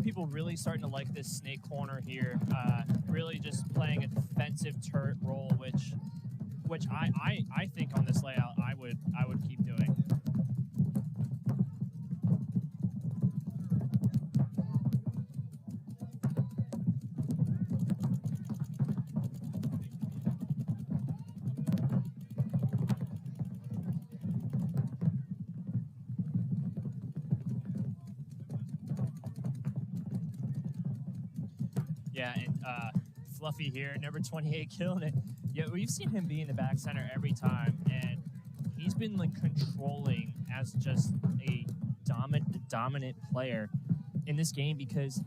of people really starting to like this snake corner here. Really just playing a defensive turret role, which I think on this layout I would keep doing. Yeah, and Fluffy here, number 28, killing it. Yeah, we've seen him be in the back center every time, and he's been like controlling as just a dominant player in this game because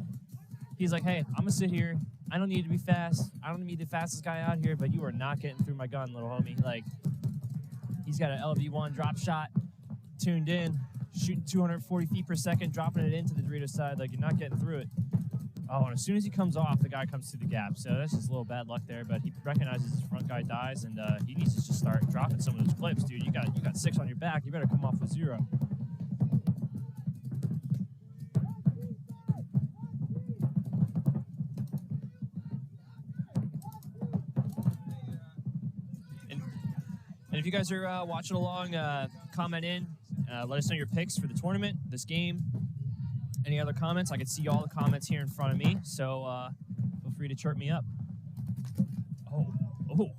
he's like, hey, I'm gonna sit here. I don't need to be fast. I don't need to be the fastest guy out here, but you are not getting through my gun, little homie. Like, he's got an LV1 drop shot tuned in, shooting 240 feet per second, dropping it into the Dorito side. Like, you're not getting through it. Oh, and as soon as he comes off, the guy comes through the gap. So that's just a little bad luck there, but he recognizes his front guy dies, and he needs to just start dropping some of those clips, dude. You got 6 on your back. You better come off with 0. And if you guys are watching along, comment in. Let us know your picks for the tournament, this game. Any other comments? I can see all the comments here in front of me, so feel free to chirp me up. Oh.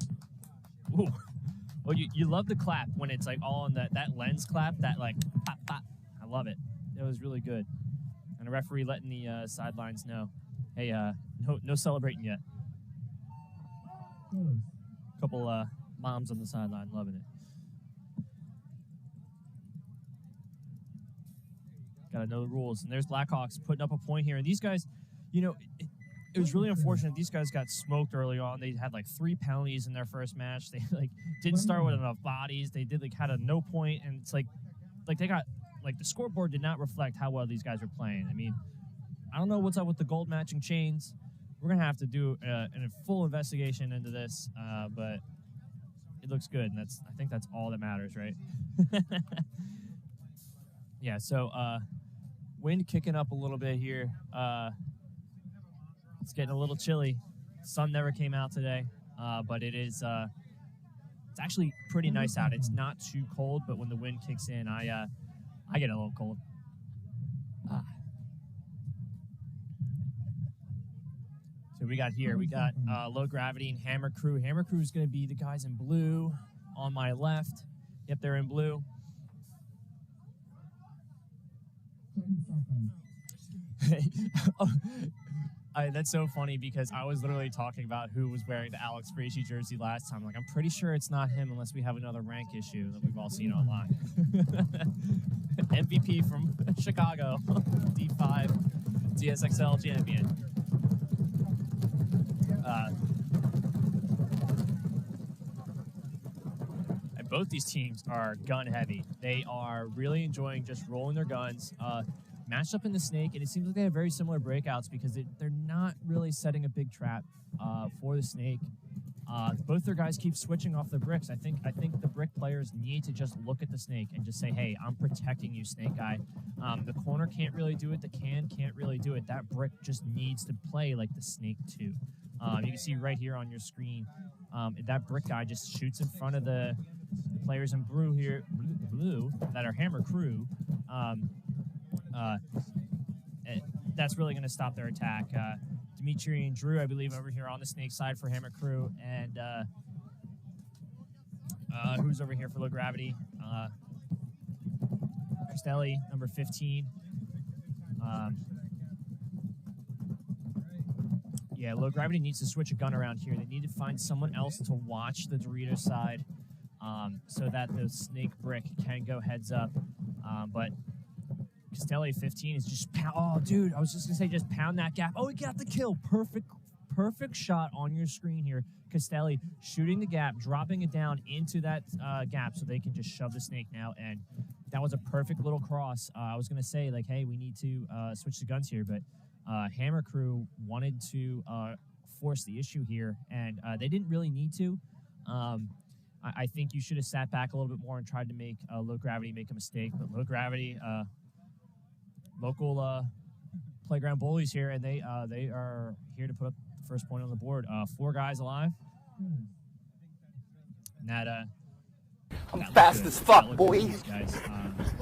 Well, you love the clap when it's like all in that lens clap, that like pop, pop. I love it. It was really good. And the referee letting the sidelines know, hey, no celebrating yet. Couple moms on the sideline, loving it. Gotta know the rules. And there's Blackhawks putting up a point here. And these guys, you know, it was really unfortunate. These guys got smoked early on. They had like 3 penalties in their first match. They like didn't start with enough bodies. They did like had a no point, and it's like they got like the scoreboard did not reflect how well these guys were playing. I mean, I don't know what's up with the gold matching chains. We're gonna have to do a full investigation into this, but it looks good, and I think that's all that matters, right? Yeah. So. Wind kicking up a little bit here. It's getting a little chilly. Sun never came out today, but it's actually pretty nice out. It's not too cold, but when the wind kicks in, I get a little cold. So we got Low Gravity and Hammer Crew. Hammer Crew is going to be the guys in blue on my left. Yep, they're in blue. That's so funny because I was literally talking about who was wearing the Alex Bracey jersey last time. Like, I'm pretty sure it's not him unless we have another rank issue that we've all seen online. MVP from Chicago, D5, TSXL champion. And both these teams are gun heavy. They are really enjoying just rolling their guns. Matched up in the snake, and it seems like they have very similar breakouts because they're not really setting a big trap for the snake. Both their guys keep switching off the bricks. I think the brick players need to just look at the snake and just say, hey, I'm protecting you, snake guy. The corner can't really do it. The can't really do it. That brick just needs to play like the snake too. You can see right here on your screen, that brick guy just shoots in front of the players in blue that are Hammer Crew. That's really going to stop their attack. Dimitri and Drew, I believe, over here on the snake side for Hammer Crew, and who's over here for Low Gravity? Costelli, number 15. Yeah, Low Gravity needs to switch a gun around here. They need to find someone else to watch the Dorito side so that the snake brick can go heads up. But Costelli 15 is just pound. Oh, dude, I was just gonna say just pound that gap. Oh, he got the kill. Perfect shot on your screen here. Costelli shooting the gap, dropping it down into that gap so they can just shove the snake now. And that was a perfect little cross. I was gonna say like, hey, we need to switch the guns here, but Hammer Crew wanted to force the issue here, and they didn't really need to. I think you should have sat back a little bit more and tried to make Low Gravity make a mistake, but Low Gravity. Local Playground Bullies here, and they are here to put up the first point on the board. 4 guys alive. And that I'm fast as fuck, boy. Guys.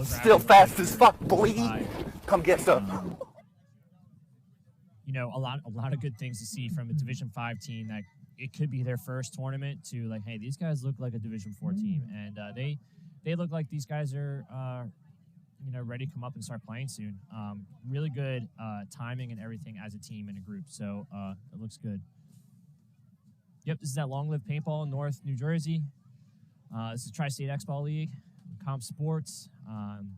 Still fast as fuck, boy. Come get some. You know, a lot of good things to see from a Division 5 team that it could be their first tournament to like, hey, these guys look like a Division 4 team, and they look like these guys are ready to come up and start playing soon. Really good timing and everything as a team and a group, so it looks good. Yep, this is that Long Live Paintball in North New Jersey. This is Tri-State X-Ball League, Comp Sports, and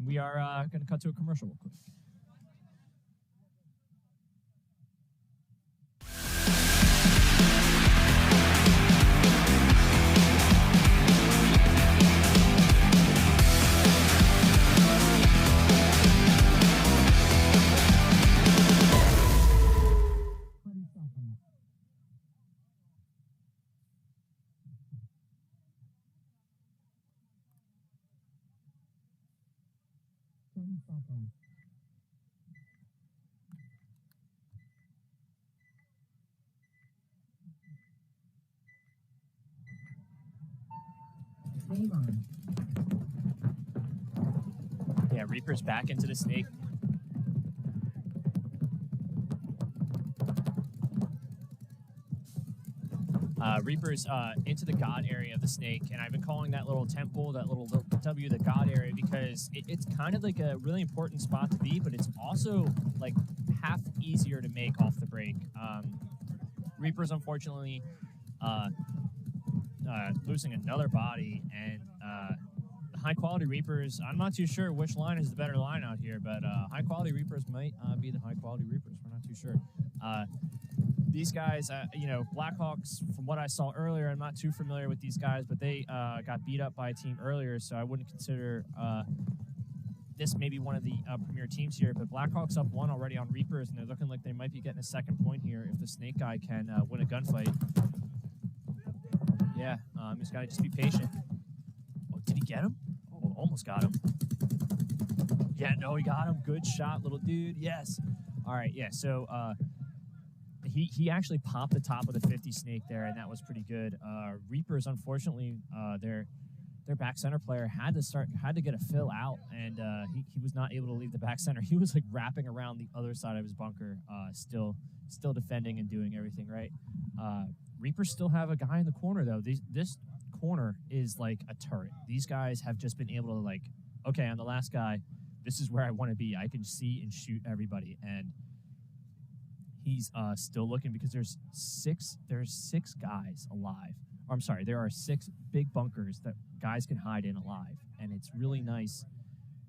we are going to cut to a commercial real quick. Yeah, Reaper's back into the snake. Reaper's into the God area of the snake, and I've been calling that little temple, that little W, the God area, because it's kind of like a really important spot to be, but it's also like half easier to make off the break. Reaper's unfortunately losing another body, and the high-quality Reapers, I'm not too sure which line is the better line out here, but high-quality Reapers might be the high-quality Reapers. We're not too sure. These guys, Blackhawks, from what I saw earlier, I'm not too familiar with these guys, but they got beat up by a team earlier, so I wouldn't consider this maybe one of the premier teams here. But Blackhawks up 1 already on Reapers, and they're looking like they might be getting a second point here if the snake guy can win a gunfight. Yeah, he's got to just be patient. Oh, did he get him? Oh, almost got him. Yeah, no, he got him. Good shot, little dude. Yes. All right, yeah, so he actually popped the top of the 50 snake there, and that was pretty good. Reapers, unfortunately, their back center player had to get a fill out, and he was not able to leave the back center. He was like wrapping around the other side of his bunker, still defending and doing everything right. Reapers still have a guy in the corner though. This corner is like a turret. These guys have just been able to like, okay, I'm the last guy. This is where I want to be. I can see and shoot everybody, and he's still looking because there's six guys alive. Or I'm sorry, there are 6 big bunkers that guys can hide in alive, and it's really nice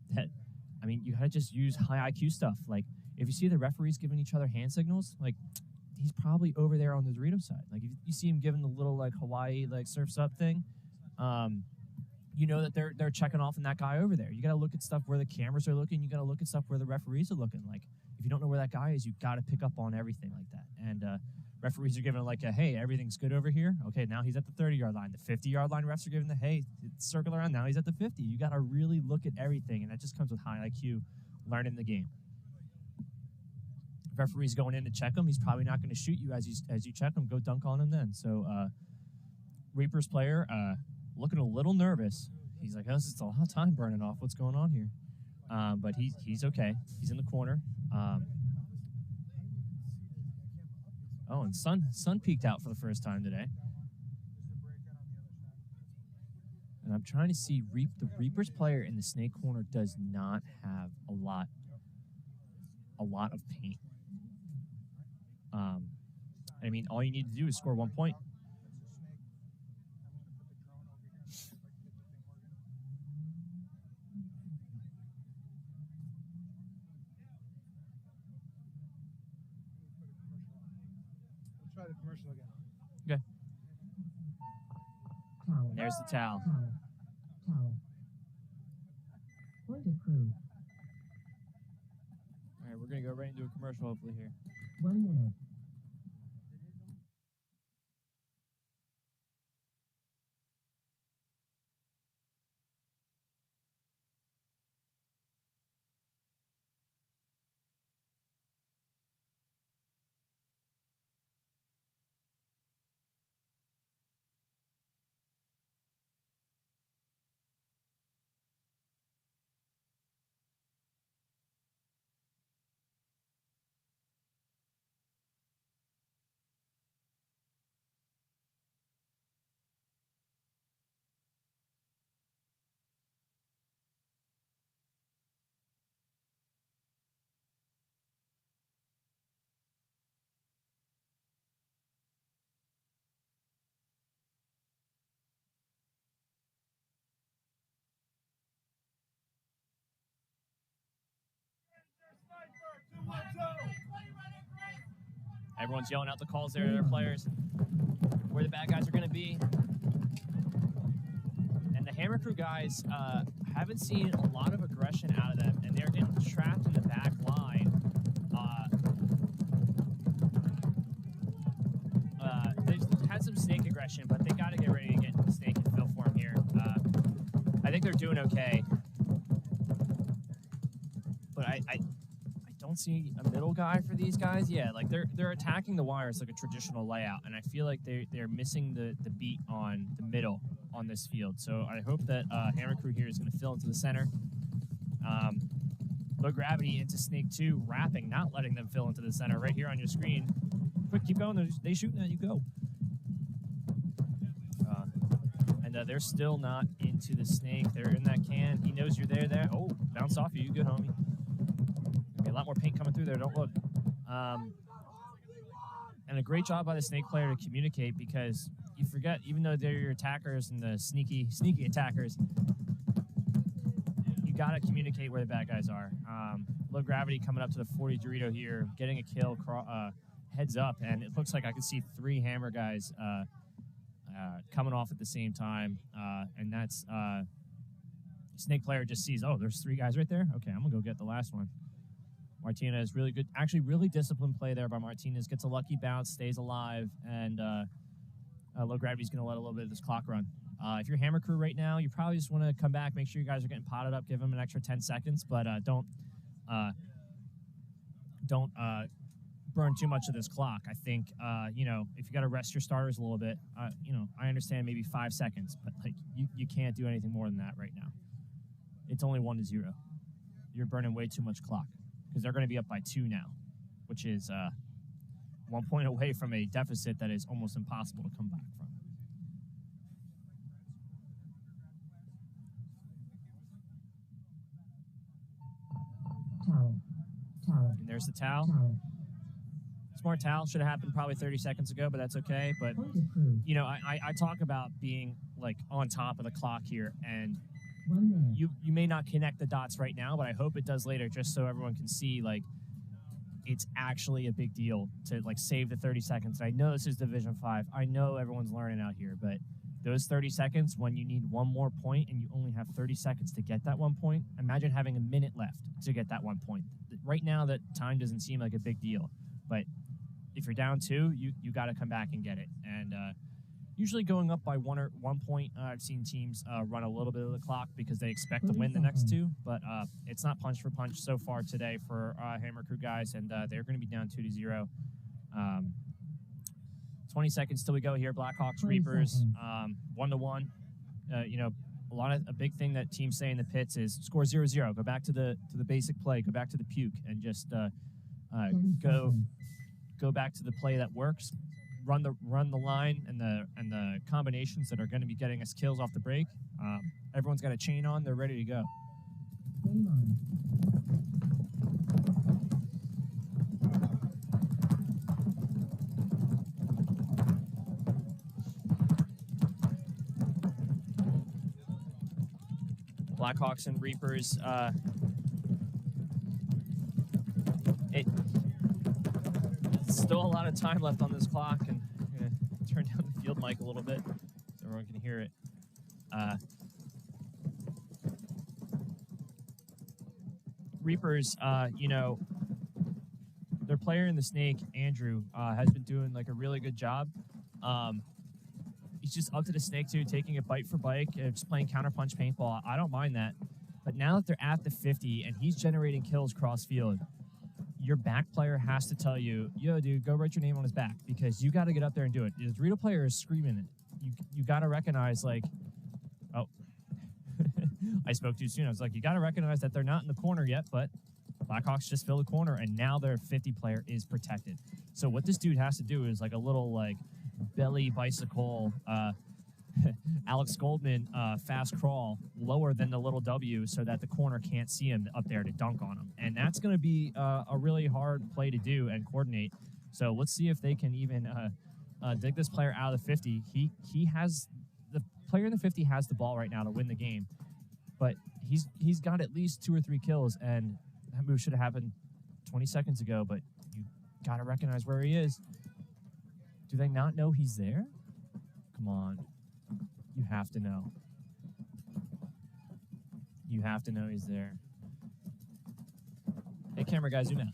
that, I mean, you gotta just use high IQ stuff. Like if you see the referees giving each other hand signals, like he's probably over there on the Dorito side. Like if you see him giving the little like Hawaii like surfs up thing, you know that they're checking off on that guy over there. You gotta look at stuff where the cameras are looking. You gotta look at stuff where the referees are looking. Like if you don't know where that guy is, you gotta pick up on everything like that. And referees are giving like a, hey, everything's good over here. Okay, now he's at the 30-yard line. The 50-yard line refs are giving the, hey, circle around. Now he's at the 50. You gotta really look at everything, and that just comes with high IQ, learning the game. If referee's going in to check him, he's probably not going to shoot you as you check him. Go dunk on him then. So Reaper's player looking a little nervous. He's like, oh, this is a lot of time burning off. What's going on here? But he's okay. He's in the corner. Oh, and Sun peeked out for the first time today. And I'm trying to see the Reaper's player in the snake corner does not have a lot of paint. I mean, all you need to do is score 1 point. We'll try the commercial again. Okay. And there's the towel. Point of crew. All right, we're going to go right into a commercial hopefully here. 1 minute. Everyone's yelling out the calls there to their players, where the bad guys are going to be. And the Hammer Crew guys haven't seen a lot of aggression out of them, and they're getting trapped in the back line. They've had some snake aggression, but they got to get ready to get into snake and fill form here. I think they're doing okay. But I don't see a middle guy for these guys. Yeah, like they're attacking the wires like a traditional layout, and I feel like they're missing the beat on the middle on this field. So I hope that Hammer Crew here is going to fill into the center. Low gravity into Snake 2, wrapping, not letting them fill into the center right here on your screen. Quick, keep going. They shooting at you. Go. And they're still not into the snake. They're in that can. He knows you're there. Oh, bounce off you. You good, homie. There'll be a lot more paint coming through there. Don't look. And a great job by the snake player to communicate, because you forget, even though they're your attackers and the sneaky attackers, you got to communicate where the bad guys are. Low gravity coming up to the 40 Dorito here, getting a kill heads up, and it looks like I can see 3 hammer guys coming off at the same time, and that's snake player just sees, oh, there's 3 guys right there. Okay, I'm gonna go get the last one. Martinez, really good, actually really disciplined play there by Martinez. Gets a lucky bounce, stays alive, and low gravity's gonna let a little bit of this clock run. If you're Hammer Crew right now, you probably just want to come back, make sure you guys are getting potted up, give them an extra 10 seconds, but don't burn too much of this clock. I think, you know, if you got to rest your starters a little bit, you know, I understand maybe 5 seconds, but like you can't do anything more than that right now. It's only 1-0. You're burning way too much clock, because they're going to be up by 2 now, which is 1 point away from a deficit that is almost impossible to come back from. Towel. And there's the towel. Smart towel should have happened probably 30 seconds ago, but that's okay. But, you know, I talk about being, like, on top of the clock here, and you may not connect the dots right now, but I hope it does later, just so everyone can see, like, it's actually a big deal to, like, save the 30 seconds. And I know this is Division 5. I know everyone's learning out here, but those 30 seconds, when you need 1 more point and you only have 30 seconds to get that 1 point, imagine having a minute left to get that 1 point. Right now, that time doesn't seem like a big deal, but if you're down 2, you got to come back and get it. And usually going up by 1 point, I've seen teams run a little bit of the clock because they expect to win the next 2, but it's not punch for punch so far today for Hammer Crew guys, and they're going to be down 2-0. 20 seconds till we go here. Blackhawks, Reapers, 1-1. You know, a big thing that teams say in the pits is score 0-0. Go back to the basic play. Go back to the puke, and just go back to the play that works. Run the line and the combinations that are going to be getting us kills off the break. Everyone's got a chain on. They're ready to go. Blackhawks and Reapers. Still a lot of time left on this clock, and I'm going to turn down the field mic a little bit so everyone can hear it. Reapers, you know, their player in the snake, Andrew, has been doing like a really good job. He's just up to the snake too, taking it bite for bite, just playing counterpunch paintball. I don't mind that. But now that they're at the 50 and he's generating kills cross field, your back player has to tell you, yo, dude, go write your name on his back, because you got to get up there and do it. The Dorito player is screaming it. You got to recognize, like, oh, I spoke too soon. I was like, you got to recognize that they're not in the corner yet, but Blackhawks just filled the corner, and now their 50 player is protected. So what this dude has to do is like a little, like, belly bicycle, Alex Goldman fast crawl lower than the little W so that the corner can't see him up there to dunk on him. And that's going to be a really hard play to do and coordinate. So let's see if they can even dig this player out of the 50. He has, the player in the 50 has the ball right now to win the game, but he's got at least 2 or 3 kills, and that move should have happened 20 seconds ago, but Gotta recognize where he is. Do they not know he's there? Come on. You have to know. You have to know he's there. Hey, camera guys, zoom out.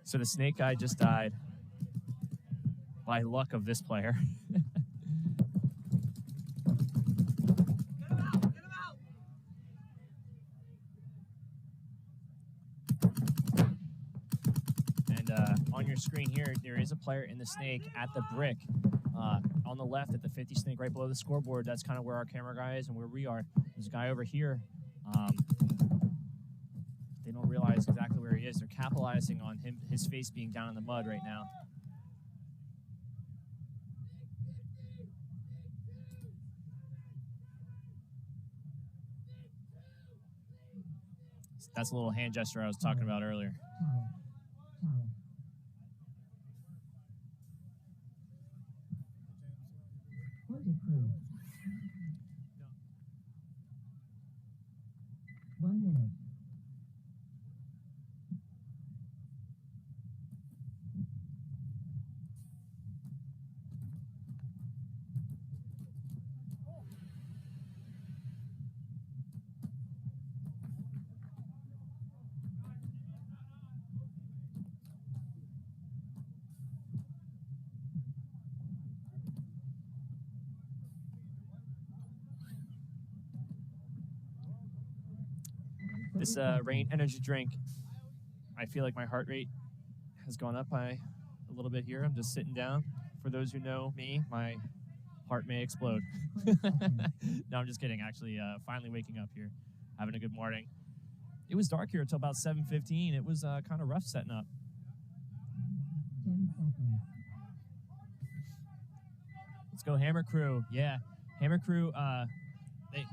So the snake guy just died by luck of this player. And on your screen here, there is a player in the snake at the brick. On the left at the 50 snake right below the scoreboard. That's kind of where our camera guy is and where we are. There's a guy over here. They don't realize exactly where he is. They're capitalizing on his face being down in the mud right now. That's a little hand gesture I was talking about earlier. Point approved. 1 minute. This Rain energy drink, I feel like my heart rate has gone up by a little bit here. I'm just sitting down. For those who know me, my heart may explode. No, I'm just kidding. Actually, finally waking up here, having a good morning. It was dark here until about 7:15. It was kind of rough setting up. 10 seconds. Let's go Hammer Crew. Yeah, Hammer Crew,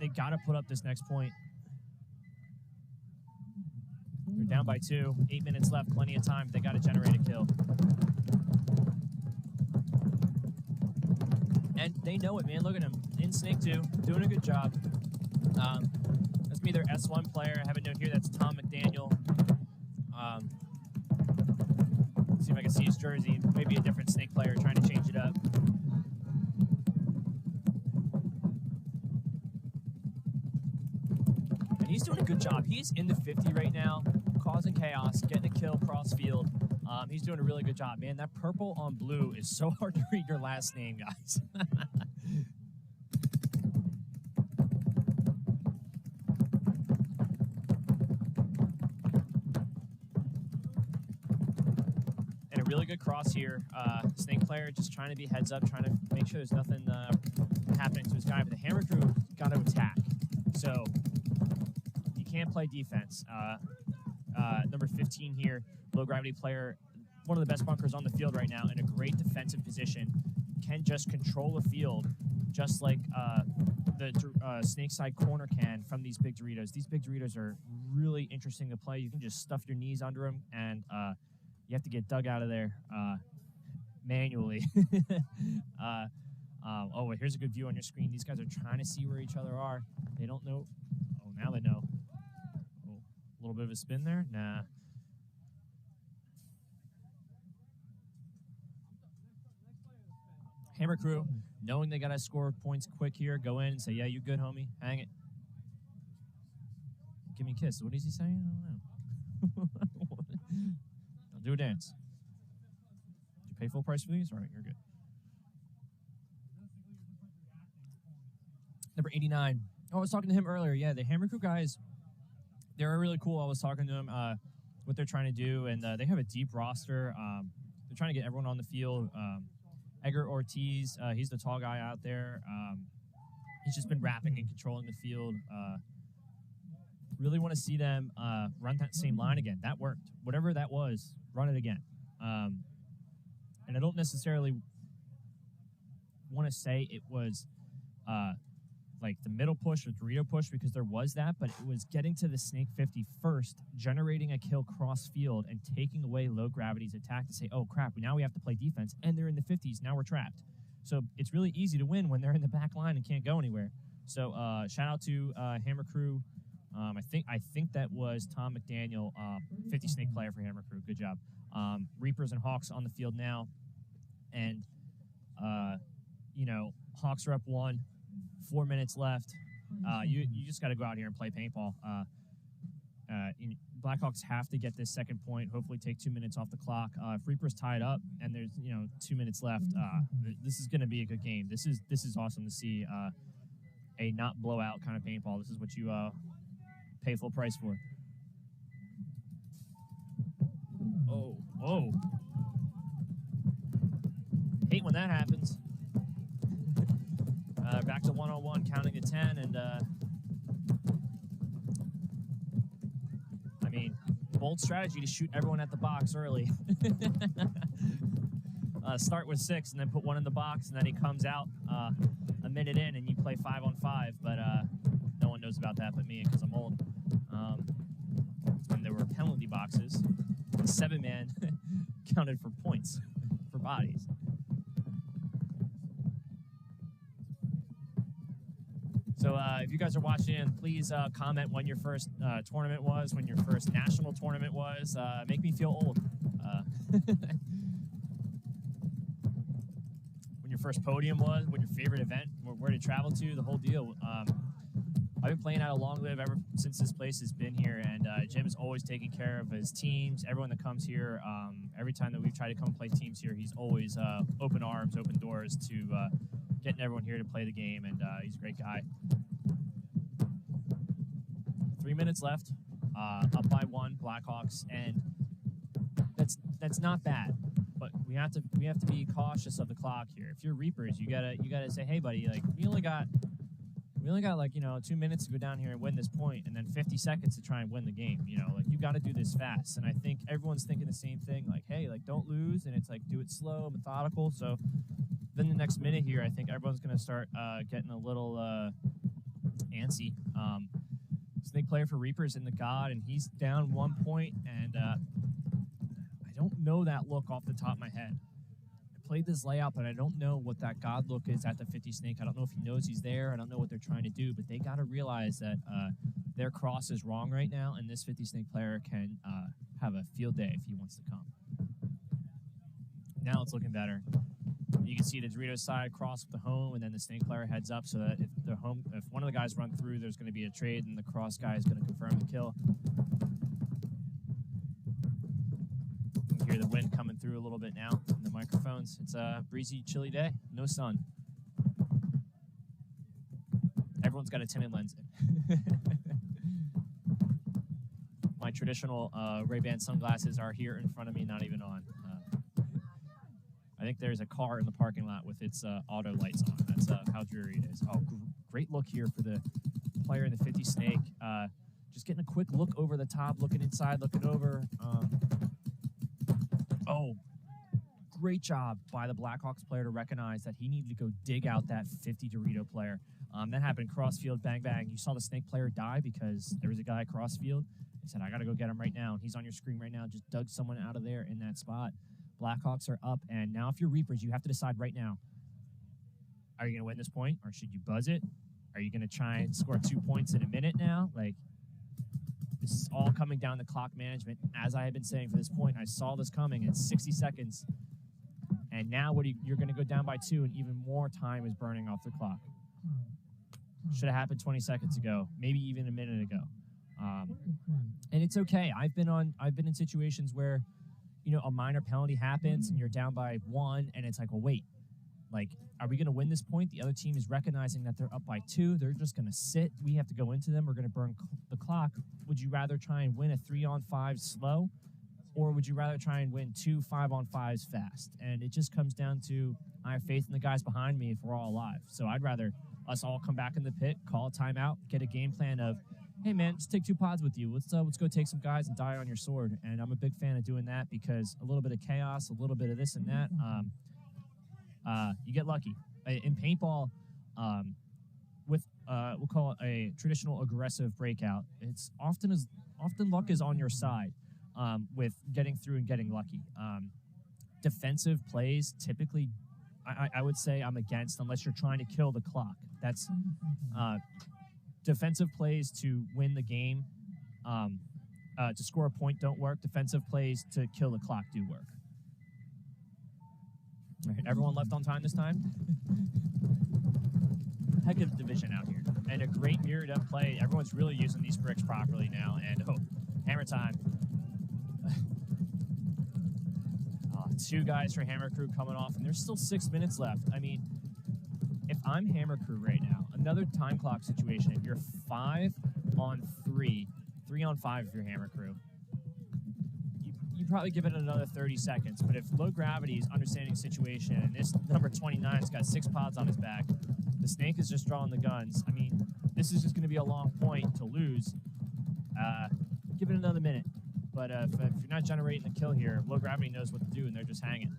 they got to put up this next point. They're down by 2. 8 minutes left. Plenty of time. They got to generate a kill. And they know it, man. Look at them. In Snake 2. Doing a good job. That's me, their S1 player. I have a note here. That's Tom McDaniel. See if I can see his jersey. Maybe a different Snake player trying to change it up. And he's doing a good job. He's in the 50 right now, causing chaos, getting a kill cross field. He's doing a really good job, man. That purple on blue is so hard to read your last name, guys. And a really good cross here. Snake player just trying to be heads up, trying to make sure there's nothing happening to his guy. But the Hammer Crew got to attack. So you can't play defense. Number 15 here, low gravity player, one of the best bunkers on the field right now in a great defensive position, can just control the field just like the snake side corner can from these big Doritos. These big Doritos are really interesting to play. You can just stuff your knees under them, and you have to get dug out of there manually. Oh, wait, here's a good view on your screen. These guys are trying to see where each other are. They don't know. Oh, now they know. Oh, a little bit of a spin there? Nah. Hammer Crew, knowing they got to score points quick here, go in and say, yeah, you good, homie. Hang it. Give me a kiss. What is he saying? I don't know. I'll do a dance. Did you pay full price for these? All right, you're good. Number 89. Oh, I was talking to him earlier. Yeah, the Hammer Crew guys, they're really cool. I was talking to them, what they're trying to do, and they have a deep roster. They're trying to get everyone on the field. Edgar Ortiz, he's the tall guy out there. He's just been rapping and controlling the field. Really want to see them run that same line again. That worked. Whatever that was, run it again. And I don't necessarily want to say it was like the middle push or Dorito push because there was that, but it was getting to the Snake 50 first, generating a kill cross field and taking away low gravity's attack to say, oh crap, now we have to play defense and they're in the 50s, now we're trapped. So it's really easy to win when they're in the back line and can't go anywhere. So shout out to Hammer Crew. I think that was Tom McDaniel, 50 Snake player for Hammer Crew. Good job. Reapers and Hawks on the field now, and Hawks are up 1, 4 minutes left. You just got to go out here and play paintball. Blackhawks have to get this second point. Hopefully, take 2 minutes off the clock. If Reapers tied up and there's 2 minutes left, this is going to be a good game. This is awesome to see. A not blowout kind of paintball. This is what you pay full price for. Oh. Hate when that happens. Back to 101, counting to 10, and bold strategy to shoot everyone at the box early. Start with 6 and then put 1 in the box, and then he comes out a minute in and you play 5 on 5, but no one knows about that but me because I'm old. When there were penalty boxes, the 7-man counted for points, for bodies. So if you guys are watching, please comment when your first tournament was, when your first national tournament was. Make me feel old. When your first podium was, when your favorite event, where to travel to, the whole deal. I've been playing out of Long Live ever since this place has been here, and Jim's always taking care of his teams, everyone that comes here. Every time that we've tried to come and play teams here, he's always open arms, open doors to getting everyone here to play the game, and he's a great guy. 3 minutes left, up by 1, Blackhawks, and that's not bad. But we have to be cautious of the clock here. If you're Reapers, you gotta say, hey buddy, like we only got like 2 minutes to go down here and win this point, and then 50 seconds to try and win the game. Like you got to do this fast. And I think everyone's thinking the same thing. Like, hey, like don't lose, and it's like do it slow, methodical. So then the next minute here, I think everyone's gonna start getting a little antsy. Snake player for Reapers in the God, and he's down 1 point, and I don't know that look off the top of my head. I played this layout, but I don't know what that God look is at the 50 Snake. I don't know if he knows he's there. I don't know what they're trying to do, but they got to realize that their cross is wrong right now, and this 50 Snake player can have a field day if he wants to come. Now it's looking better. You can see the Dorito side cross with the home, and then the Snake player heads up so that if one of the guys run through, there's going to be a trade, and the cross guy is going to confirm the kill. You can hear the wind coming through a little bit now in the microphones. It's a breezy, chilly day, no sun. Everyone's got a tinted lens in. My traditional Ray-Ban sunglasses are here in front of me, not even on. I think there's a car in the parking lot with its auto lights on. That's how dreary it is. Oh, great look here for the player in the 50 Snake. Just getting a quick look over the top, looking inside, looking over. Oh, great job by the Blackhawks player to recognize that he needed to go dig out that 50 Dorito player. That happened crossfield, bang, bang. You saw the Snake player die because there was a guy crossfield. He said, I got to go get him right now. And he's on your screen right now. Just dug someone out of there in that spot. Blackhawks are up, and now if you're Reapers, you have to decide right now. Are you going to win this point, or should you buzz it? Are you going to try and score 2 points in a minute now? Like, this is all coming down to clock management. As I have been saying for this point, I saw this coming in 60 seconds, and now you're going to go down by 2, and even more time is burning off the clock. Should have happened 20 seconds ago, maybe even a minute ago. And it's okay. I've been in situations where a minor penalty happens and you're down by 1, and it's like, well, wait, like, are we going to win this point? The other team is recognizing that they're up by 2. They're just going to sit. We have to go into them. We're going to burn the clock. Would you rather try and win a 3-on-5 slow, or would you rather try and win 2 5-on-5s fast? And it just comes down to, I have faith in the guys behind me if we're all alive. So I'd rather us all come back in the pit, call a timeout, get a game plan of, hey, man, just take 2 pods with you. Let's go take some guys and die on your sword. And I'm a big fan of doing that because a little bit of chaos, a little bit of this and that, you get lucky. In paintball, with we'll call it a traditional aggressive breakout, it's often luck is on your side with getting through and getting lucky. Defensive plays typically, I would say I'm against unless you're trying to kill the clock. That's defensive plays to win the game, to score a point don't work. Defensive plays to kill the clock do work. All right, everyone left on time this time? Heck of a division out here. And a great mirrored up play. Everyone's really using these bricks properly now. And, hammer time. 2 guys for Hammer Crew coming off, and there's still 6 minutes left. I mean, if I'm Hammer Crew right now, another time clock situation, if you're 5 on 3, 3 on 5 if you're Hammer Crew, you probably give it another 30 seconds. But if Low Gravity is understanding the situation, and this number 29's got 6 pods on his back, the Snake is just drawing the guns. I mean, this is just going to be a long point to lose. Give it another minute. But if you're not generating the kill here, Low Gravity knows what to do, and they're just hanging.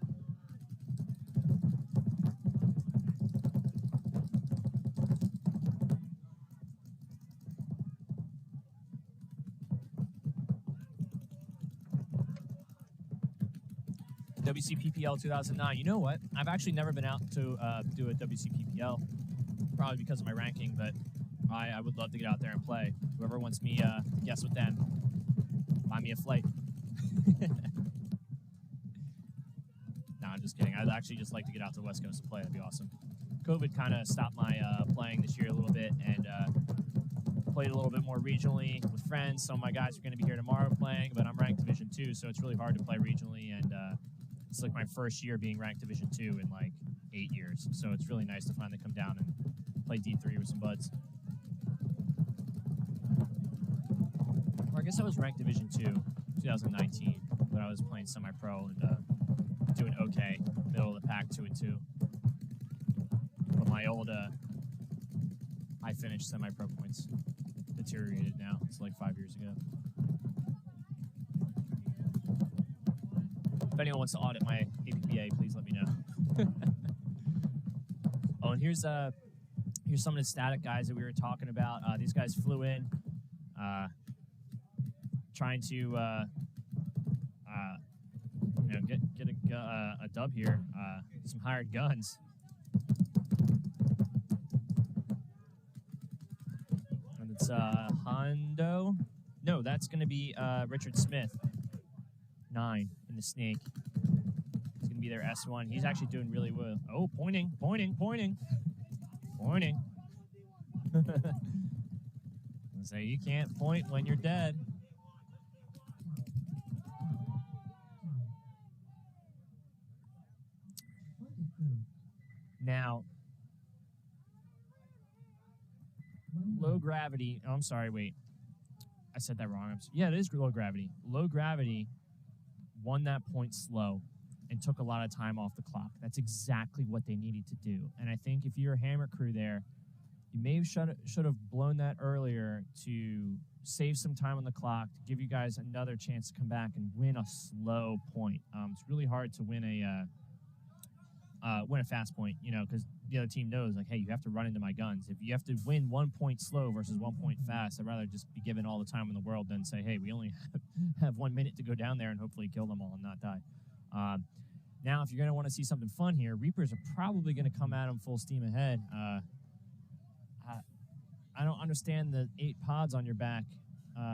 WCPPL 2009. You know what? I've actually never been out to do a WCPPL, probably because of my ranking, but I would love to get out there and play. Whoever wants me to guess with them, buy me a flight. No, I'm just kidding. I'd actually just like to get out to the West Coast and play. That'd be awesome. COVID kind of stopped my playing this year a little bit, and played a little bit more regionally with friends. Some of my guys are going to be here tomorrow playing, but I'm ranked Division 2, so it's really hard to play regionally, and it's like my first year being ranked Division 2 in like 8 years, so it's really nice to finally come down and play D3 with some buds. Or I guess I was ranked Division 2 2019, but I was playing semi-pro and doing okay, middle of the pack 2-2. But my old I finished semi-pro points deteriorated now. It's like 5 years ago. If anyone wants to audit my APBA, please let me know. Oh, and here's some of the static guys that we were talking about. These guys flew in, trying to you know, get a dub here. Some hired guns. And it's Hondo. No, that's going to be Richard Smith. 9 in the Snake. He's going to be their S1. He's actually doing really well. Oh, pointing. So you can't point when you're dead. Now, Low Gravity. Oh, I'm sorry. Wait, I said that wrong. Yeah, it is Low Gravity. Low Gravity won that point slow and took a lot of time off the clock. That's exactly what they needed to do. And I think if you're a Hammer Crew there, you may have should have blown that earlier to save some time on the clock, to give you guys another chance to come back and win a slow point. It's really hard to win a fast point, you know, because the other team knows, like, hey, you have to run into my guns. If you have to win 1 point slow versus 1 point fast, I'd rather just be given all the time in the world than say, hey, we only have 1 minute to go down there and hopefully kill them all and not die. Now, if you're going to want to see something fun here, Reapers are probably going to come at them full steam ahead. I don't understand the 8 pods on your back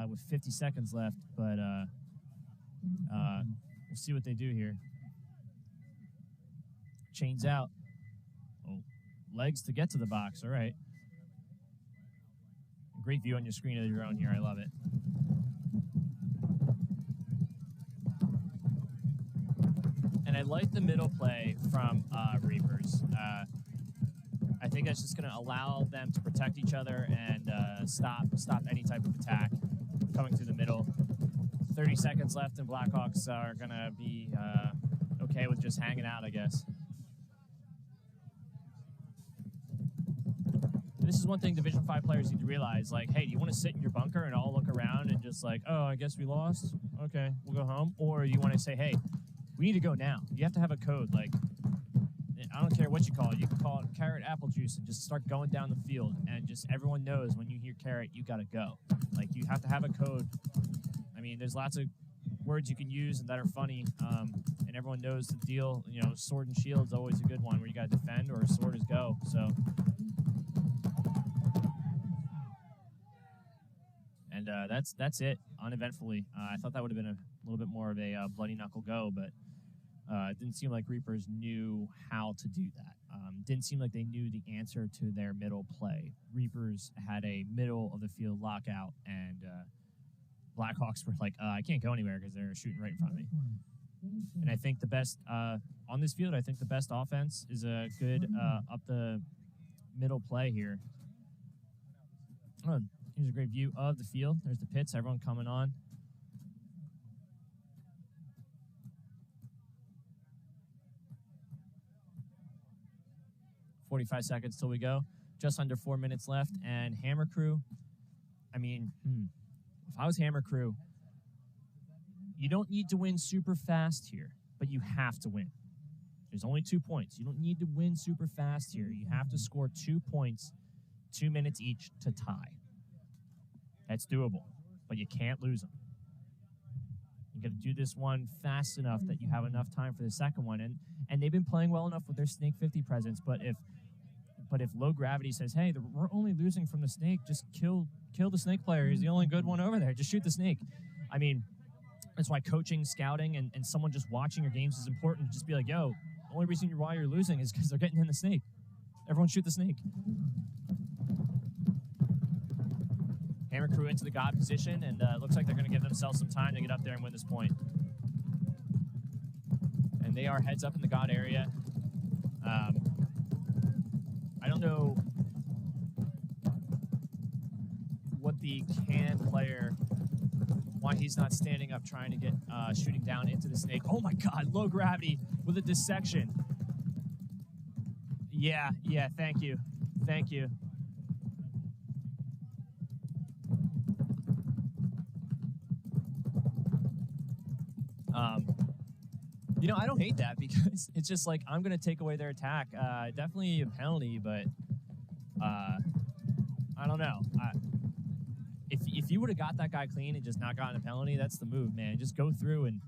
with 50 seconds left, but we'll see what they do here. Chains out. Oh, legs to get to the box. All right. Great view on your screen of your own here. I love it. And I like the middle play from Reapers. I think that's just going to allow them to protect each other and stop any type of attack coming through the middle. 30 seconds left, and Blackhawks are going to be okay with just hanging out, I guess. This is one thing Division 5 players need to realize, like, hey, do you want to sit in your bunker and all look around and just like, oh, I guess we lost? Okay, we'll go home. Or you want to say, hey, we need to go now. You have to have a code. Like, I don't care what you call it. You can call it carrot apple juice and just start going down the field. And just everyone knows when you hear carrot, you got to go. Like, you have to have a code. I mean, there's lots of words you can use that are funny. And everyone knows the deal. You know, sword and shield is always a good one where you got to defend or sword is go. So. And that's it, uneventfully. I thought that would have been a little bit more of a bloody knuckle go, but it didn't seem like Reapers knew how to do that. Didn't seem like they knew the answer to their middle play. Reapers had a middle of the field lockout, and Blackhawks were like, I can't go anywhere because they're shooting right in front of me. And I think the best, on this field, I think the best offense is a good up the middle play here. Oh, here's a great view of the field. There's the pits, everyone coming on. "45 seconds till we go. Just under 4 minutes left. And Hammer Crew, I mean, if I was Hammer Crew, you don't need to win super fast here, but you have to win. There's only 2 points. You don't need to win super fast here. You have to score 2 points, 2 minutes each to tie. That's doable, but you can't lose them. You got to do this one fast enough that you have enough time for the second one. And they've been playing well enough with their Snake 50 presence, but if Low Gravity says, hey, we're only losing from the Snake, just kill the Snake player. He's the only good one over there. Just shoot the Snake. I mean, that's why coaching, scouting, and someone just watching your games is important. Just be like, yo, the only reason why you're losing is because they're getting in the Snake. Everyone shoot the Snake. Hammer Crew into the God position, and it looks like they're going to give themselves some time to get up there and win this point. And they are heads up in the God area. I don't know what the can player, why he's not standing up trying to get shooting down into the Snake. Oh my God, Low Gravity with a dissection. Yeah, thank you. Thank you. You know, I don't hate that because it's just like, I'm going to take away their attack. Definitely a penalty, but I don't know. If you would have got that guy clean and just not gotten a penalty, that's the move, man. Just go through and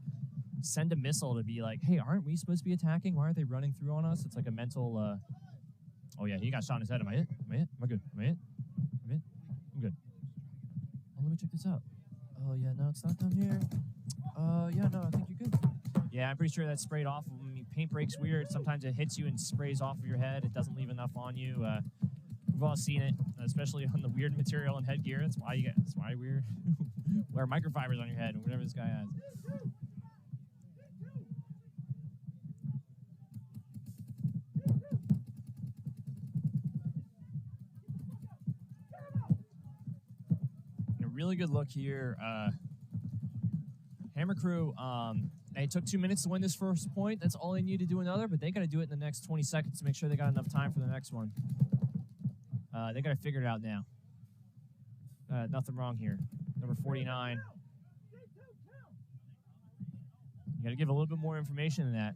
send a missile to be like, hey, aren't we supposed to be attacking? Why aren't they running through on us? It's like a mental, oh yeah, he got shot in his head. Am I hit? Am I hit? Am I good? Am I hit? I'm hit? I'm good. Oh, let me check this out. Oh yeah, no, it's not down here. Yeah, no, I think you're good. Yeah, I'm pretty sure that's sprayed off. I mean, paint breaks weird. Sometimes it hits you and sprays off of your head. It doesn't leave enough on you. We've all seen it, especially on the weird material and headgear. That's why we wear microfibers on your head, or whatever this guy has. A really good look here. Hammer Crew, they took 2 minutes to win this first point. That's all they need to do another, but they got to do it in the next 20 seconds to make sure they got enough time for the next one. They got to figure it out now. Nothing wrong here. Number 49. You got to give a little bit more information than that.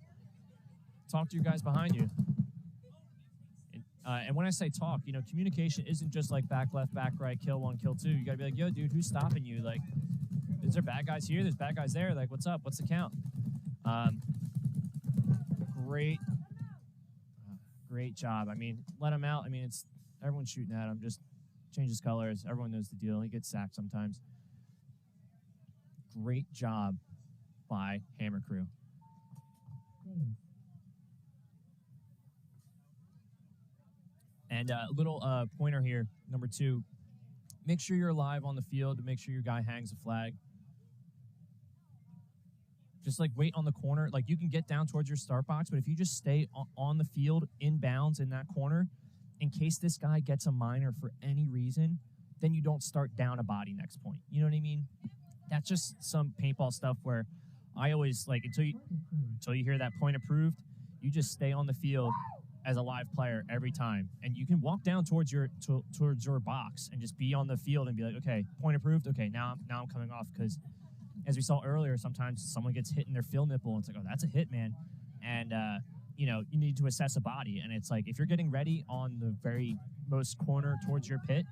Talk to your guys behind you. And when I say talk, you know, communication isn't just like back left, back right, kill one, kill two. You got to be like, yo, dude, who's stopping you? Like, is there bad guys here? There's bad guys there. Like, what's up? What's the count? Great job. I mean, let him out. I mean, it's everyone's shooting at him. Just changes colors. Everyone knows the deal. He gets sacked sometimes. Great job by Hammer Crew. And a little pointer here, number 2. Make sure you're alive on the field to make sure your guy hangs a flag. Just like wait on the corner. Like, you can get down towards your start box, but if you just stay on the field in bounds in that corner, in case this guy gets a minor for any reason, then you don't start down a body next point. You know what I mean? That's just some paintball stuff where I always, like, until you hear that point approved, you just stay on the field as a live player every time. And you can walk down towards your box and just be on the field and be like, okay, point approved. Okay, now I'm coming off, because as we saw earlier, sometimes someone gets hit in their fill nipple and it's like, oh, that's a hit, man. And you need to assess a body. And it's like, if you're getting ready on the very most corner towards your pit,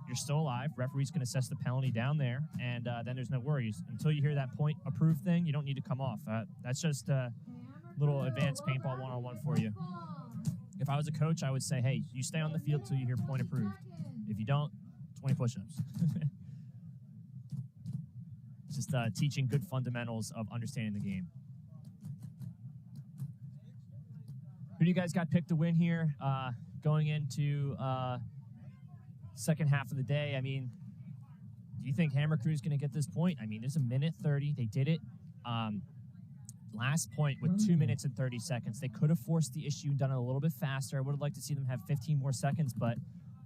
you're still alive. Referee's going to assess the penalty down there, and then there's no worries. Until you hear that point approved thing, you don't need to come off. That's just a little advanced paintball one-on-one for you. If I was a coach, I would say, hey, you stay on the field till you hear point approved. If you don't, 20 push-ups. Just teaching good fundamentals of understanding the game. Who do you guys got picked to win here going into second half of the day? I mean, do you think Hammer Crew is going to get this point? I mean, there's a minute 30. They did it last point with 2 minutes and 30 seconds. They could have forced the issue, done it a little bit faster. I would have liked to see them have 15 more seconds, but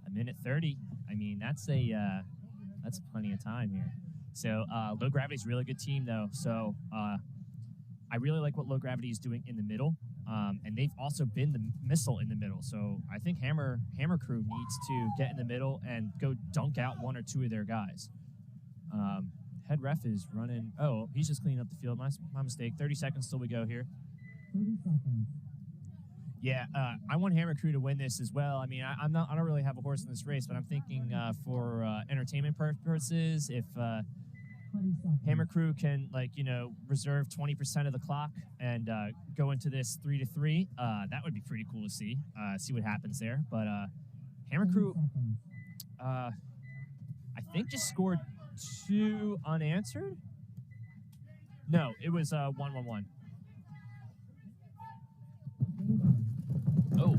a minute 30, I mean, that's plenty of time here. So Low Gravity's a really good team, though. So I really like what Low Gravity is doing in the middle. And they've also been the missile in the middle. So I think Hammer Crew needs to get in the middle and go dunk out one or two of their guys. Head ref is running. Oh, he's just cleaning up the field. My mistake. 30 seconds till we go here. 30 seconds. Yeah, I want Hammer Crew to win this as well. I mean, I don't really have a horse in this race, but I'm thinking for entertainment purposes, if 20 seconds. Hammer Crew can, reserve 20% of the clock and go into this 3-3, that would be pretty cool to see. See what happens there. But Hammer 10 Crew, seconds. I think, just scored 2 unanswered. No, it was 1-1-1. Oh.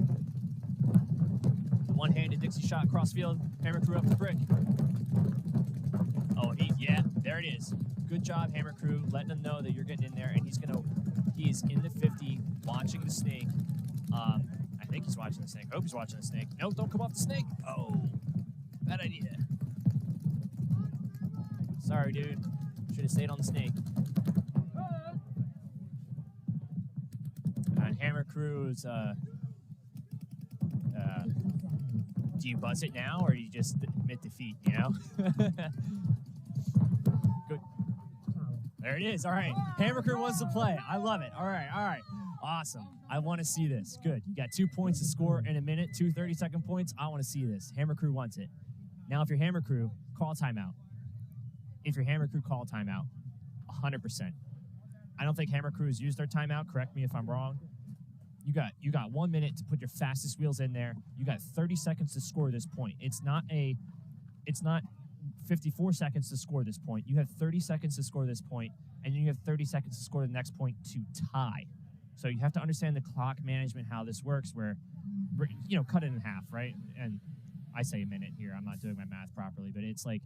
One-handed Dixie shot crossfield. Hammer Crew up the brick. Oh, yeah, there it is. Good job, Hammer Crew, letting them know that you're getting in there, and he is in the 50, watching the snake. I think he's watching the snake. I hope he's watching the snake. No, don't come off the snake. Oh, bad idea. Sorry, dude. Should have stayed on the snake. And Hammer Crew's, do you buzz it now, or do you just admit defeat, Good. There it is. All right. Hammer Crew wants to play. I love it. All right. Awesome. I want to see this. Good. You got 2 points to score in a minute, 2 30-second points. I want to see this. Hammer Crew wants it. Now, if you're Hammer Crew, call timeout. If you're Hammer Crew, call timeout. 100%. I don't think Hammer Crew has used their timeout. Correct me if I'm wrong. You got 1 minute to put your fastest wheels in there. You got 30 seconds to score this point. It's not 54 seconds to score this point. You have 30 seconds to score this point, and then you have 30 seconds to score the next point to tie. So you have to understand the clock management, how this works, where, cut it in half, right? And I say a minute here. I'm not doing my math properly, but it's like,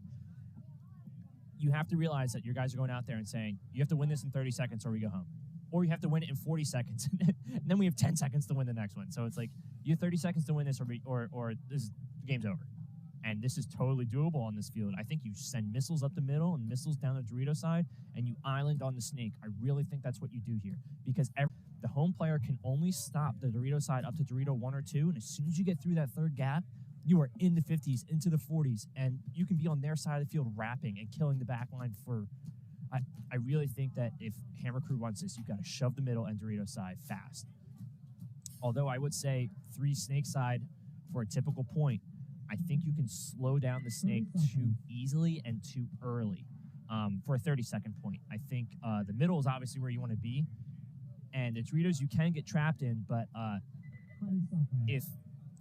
you have to realize that your guys are going out there and saying, you have to win this in 30 seconds or we go home. Or you have to win it in 40 seconds, and then we have 10 seconds to win the next one. So it's like, you have 30 seconds to win this, or this game's over. And this is totally doable on this field. I think you send missiles up the middle and missiles down the Dorito side, and you island on the snake. I really think that's what you do here, because the home player can only stop the Dorito side up to Dorito 1 or 2, and as soon as you get through that third gap, you are in the 50s, into the 40s, and you can be on their side of the field rapping and killing the back line for... I really think that if Hammer Crew wants this, you've got to shove the middle and Dorito side fast. Although I would say 3 snake side for a typical point, I think you can slow down the snake too easily and too early for a 30-second point. I think the middle is obviously where you want to be, and the Doritos you can get trapped in, but if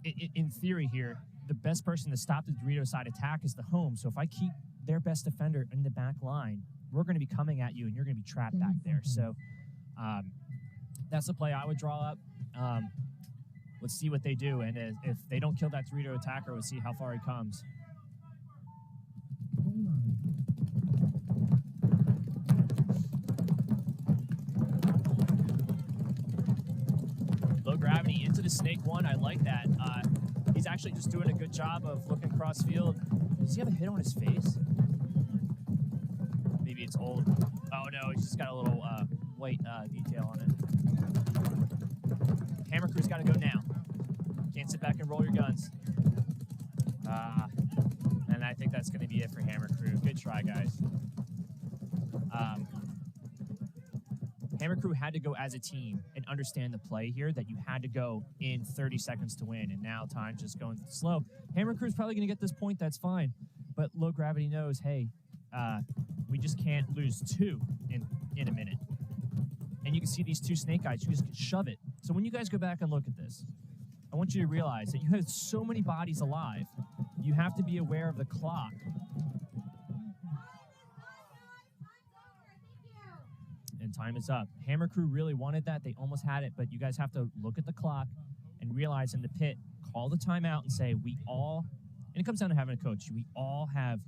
in theory here, the best person to stop the Dorito side attack is the home. So if I keep their best defender in the back line, we're going to be coming at you, and you're going to be trapped back there. So that's the play I would draw up. Let's see what they do, and if they don't kill that Dorito attacker, we'll see how far he comes. Low Gravity into the snake one. I like that. He's actually just doing a good job of looking cross field. Does he have a hit on his face? Maybe it's old. Oh no, he's just got a little white detail on it. Hammer Crew's got to go now. Can't sit back and roll your guns. And I think that's going to be it for Hammer Crew. Good try, guys. Hammer Crew had to go as a team, and didn't understand the play here that you had to go in 30 seconds to win, and now time's just going slow. Hammer Crew's probably going to get this point. That's fine. But Low Gravity knows, hey, we just can't lose 2 in a minute. And you can see these 2 snake eyes. You just shove it. So when you guys go back and look at this, I want you to realize that you have so many bodies alive. You have to be aware of the clock. And time is up. Hammer Crew really wanted that. They almost had it, but you guys have to look at the clock and realize in the pit, call the timeout and say, we all, and it comes down to having a coach, we all have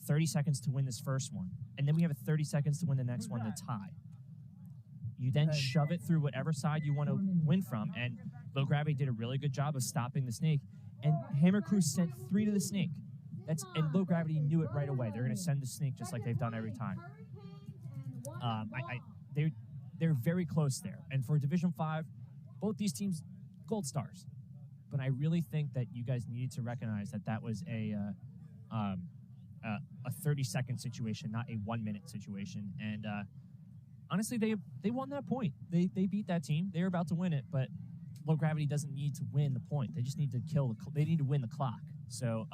30 seconds to win this first one. And then we have 30 seconds to win the next one to tie. You then shove it through whatever side you want to win from. And Low Gravity did a really good job of stopping the snake. And Hammer Crew sent 3 to the snake. And Low Gravity knew it right away. They're going to send the snake just like they've done every time. They're very close there. And for Division 5, both these teams, gold stars. But I really think that you guys needed to recognize that that was a 30-second situation, not a 1-minute situation. And honestly, they won that point. They beat that team. They were about to win it, but Low Gravity doesn't need to win the point. They just need to they need to win the clock. So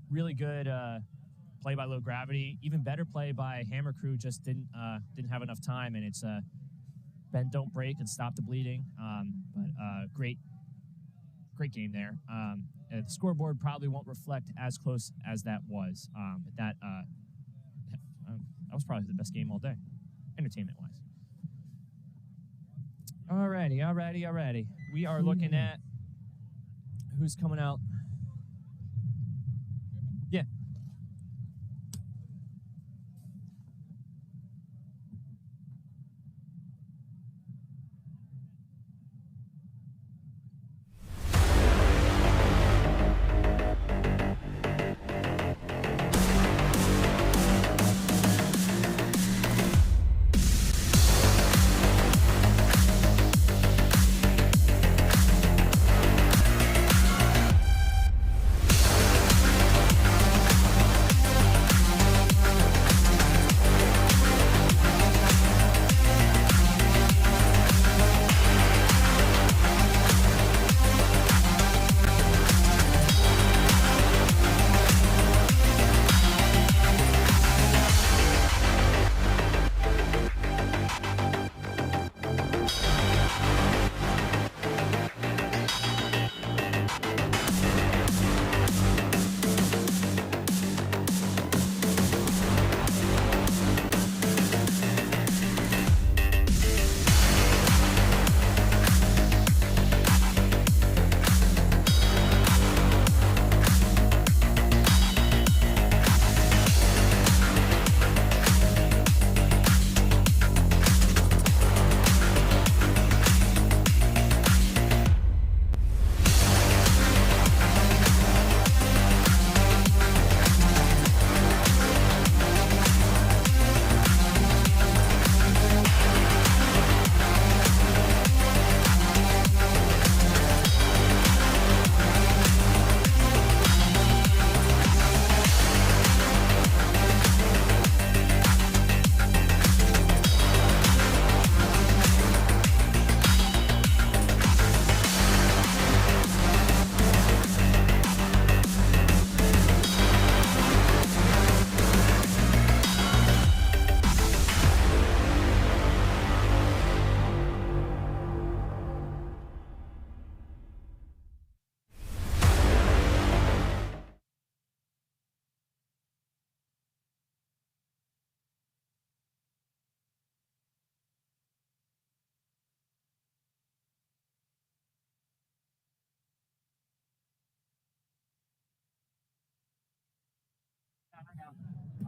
really good play by Low Gravity. Even better play by Hammer Crew. Just didn't have enough time, and it's bend, don't break, and stop the bleeding. But great game there. The scoreboard probably won't reflect as close as that was. But that was probably the best game all day, entertainment-wise. Alrighty. We are looking at who's coming out. Yeah.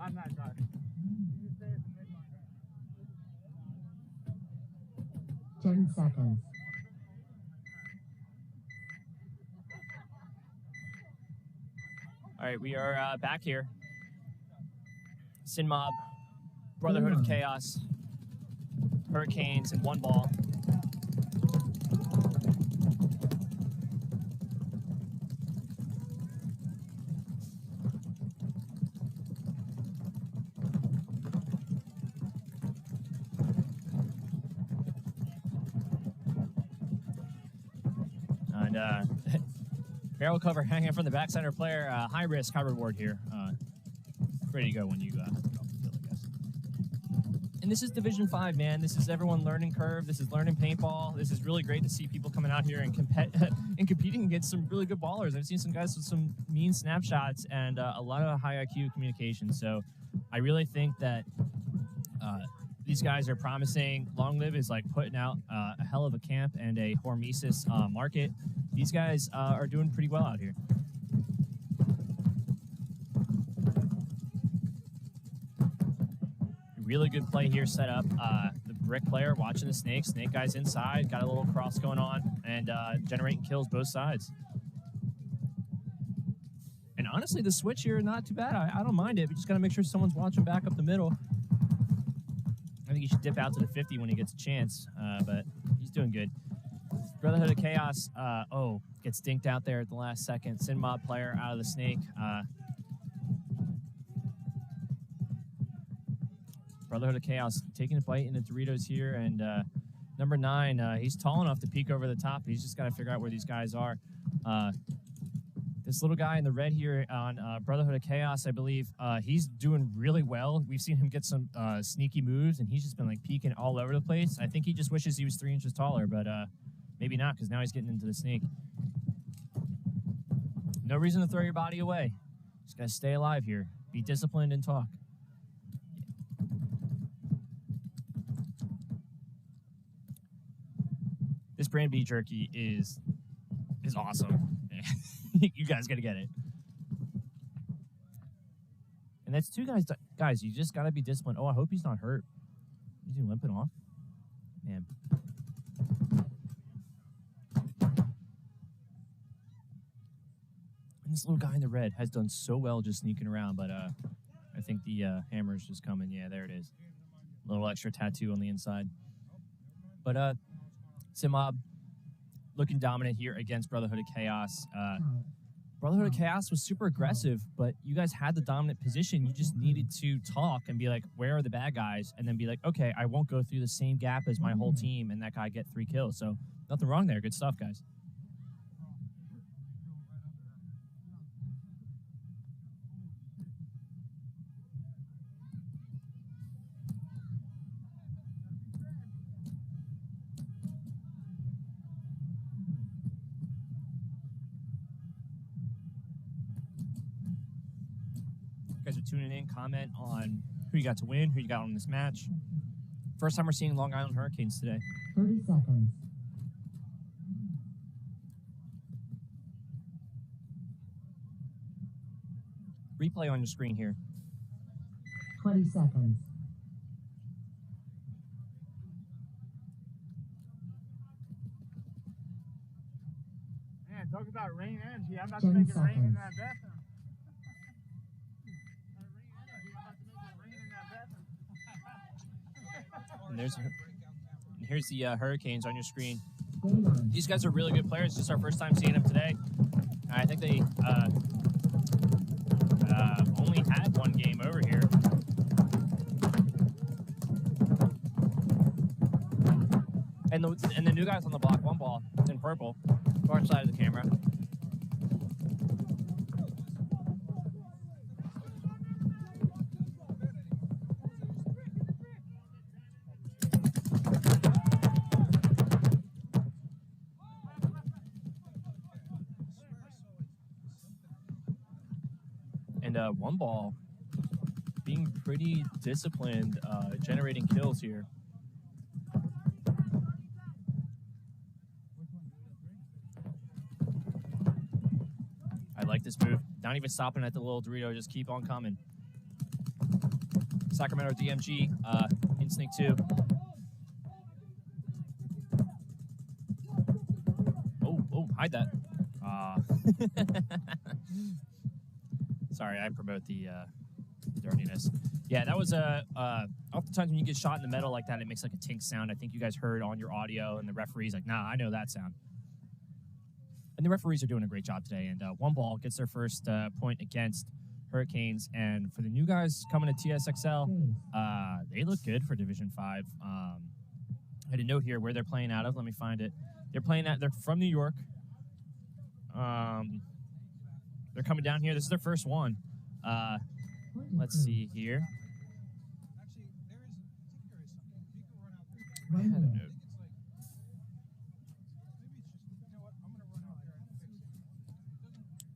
I'm not driving. You stay at the midline. 10 seconds. All right, we are back here. Sin Mob, Brotherhood of Chaos, Hurricanes, and 1 ball. barrel cover hanging from the back center player. High risk, high reward here. Ready to go when you have to go off the field, I guess. And this is Division 5, man. This is everyone learning curve. This is learning paintball. This is really great to see people coming out here and competing against some really good ballers. I've seen some guys with some mean snapshots and a lot of high IQ communication. So I really think that these guys are promising. Long Live is like putting out a hell of a camp and a hormesis market. These guys are doing pretty well out here. Really good play here set up. The brick player watching the snake. Snake guy's inside. Got a little cross going on and generating kills both sides. And honestly, the switch here, not too bad. I don't mind it. We just got to make sure someone's watching back up the middle. I think he should dip out to the 50 when he gets a chance, but he's doing good. Brotherhood of Chaos, gets dinked out there at the last second. Sin Mob player out of the snake. Brotherhood of Chaos taking a bite into Doritos here, and number 9, he's tall enough to peek over the top. He's just got to figure out where these guys are. This little guy in the red here on Brotherhood of Chaos, I believe, he's doing really well. We've seen him get some sneaky moves, and he's just been like peeking all over the place. I think he just wishes he was 3 inches taller, but maybe not, because now he's getting into the snake. No reason to throw your body away. Just got to stay alive here. Be disciplined and talk. This brand beef jerky is awesome. You guys got to get it. And that's 2 guys. Guys, you just got to be disciplined. Oh, I hope he's not hurt. Is he limping off? Man. And this little guy in the red has done so well just sneaking around, but I think the hammer's just coming. Yeah, there it is. A little extra tattoo on the inside. But Simab looking dominant here against Brotherhood of Chaos. Brotherhood of Chaos was super aggressive, but you guys had the dominant position. You just needed to talk and be like, where are the bad guys? And then be like, okay, I won't go through the same gap as my whole team and that guy get 3 kills. So nothing wrong there. Good stuff, guys. Guys are tuning in, comment on who you got to win, who you got on this match. First time we're seeing Long Island Hurricanes today. 30 seconds. Replay on your screen here. 20 seconds. Man, talk about rain energy. I'm about to make it rain in that bathroom. And here's the Hurricanes on your screen. These guys are really good players. Just our first time seeing them today. I think they only had 1 game over here. And the new guys on the block, 1 ball in purple, far side of the camera. And 1 ball being pretty disciplined, generating kills here. I like this move. Not even stopping at the little Dorito, just keep on coming. Sacramento DMG, Instinct 2. Oh, hide that. Sorry, I promote the dirtiness. Yeah, that was oftentimes when you get shot in the metal like that, it makes like a tink sound. I think you guys heard on your audio, and the referee's like, nah, I know that sound. And the referees are doing a great job today. And 1 ball gets their first point against Hurricanes. And for the new guys coming to TSXL, they look good for Division 5. I had a note here where they're playing out of. Let me find it. They're from New York. They're coming down here. This is their first one. Let's see here. I had a note.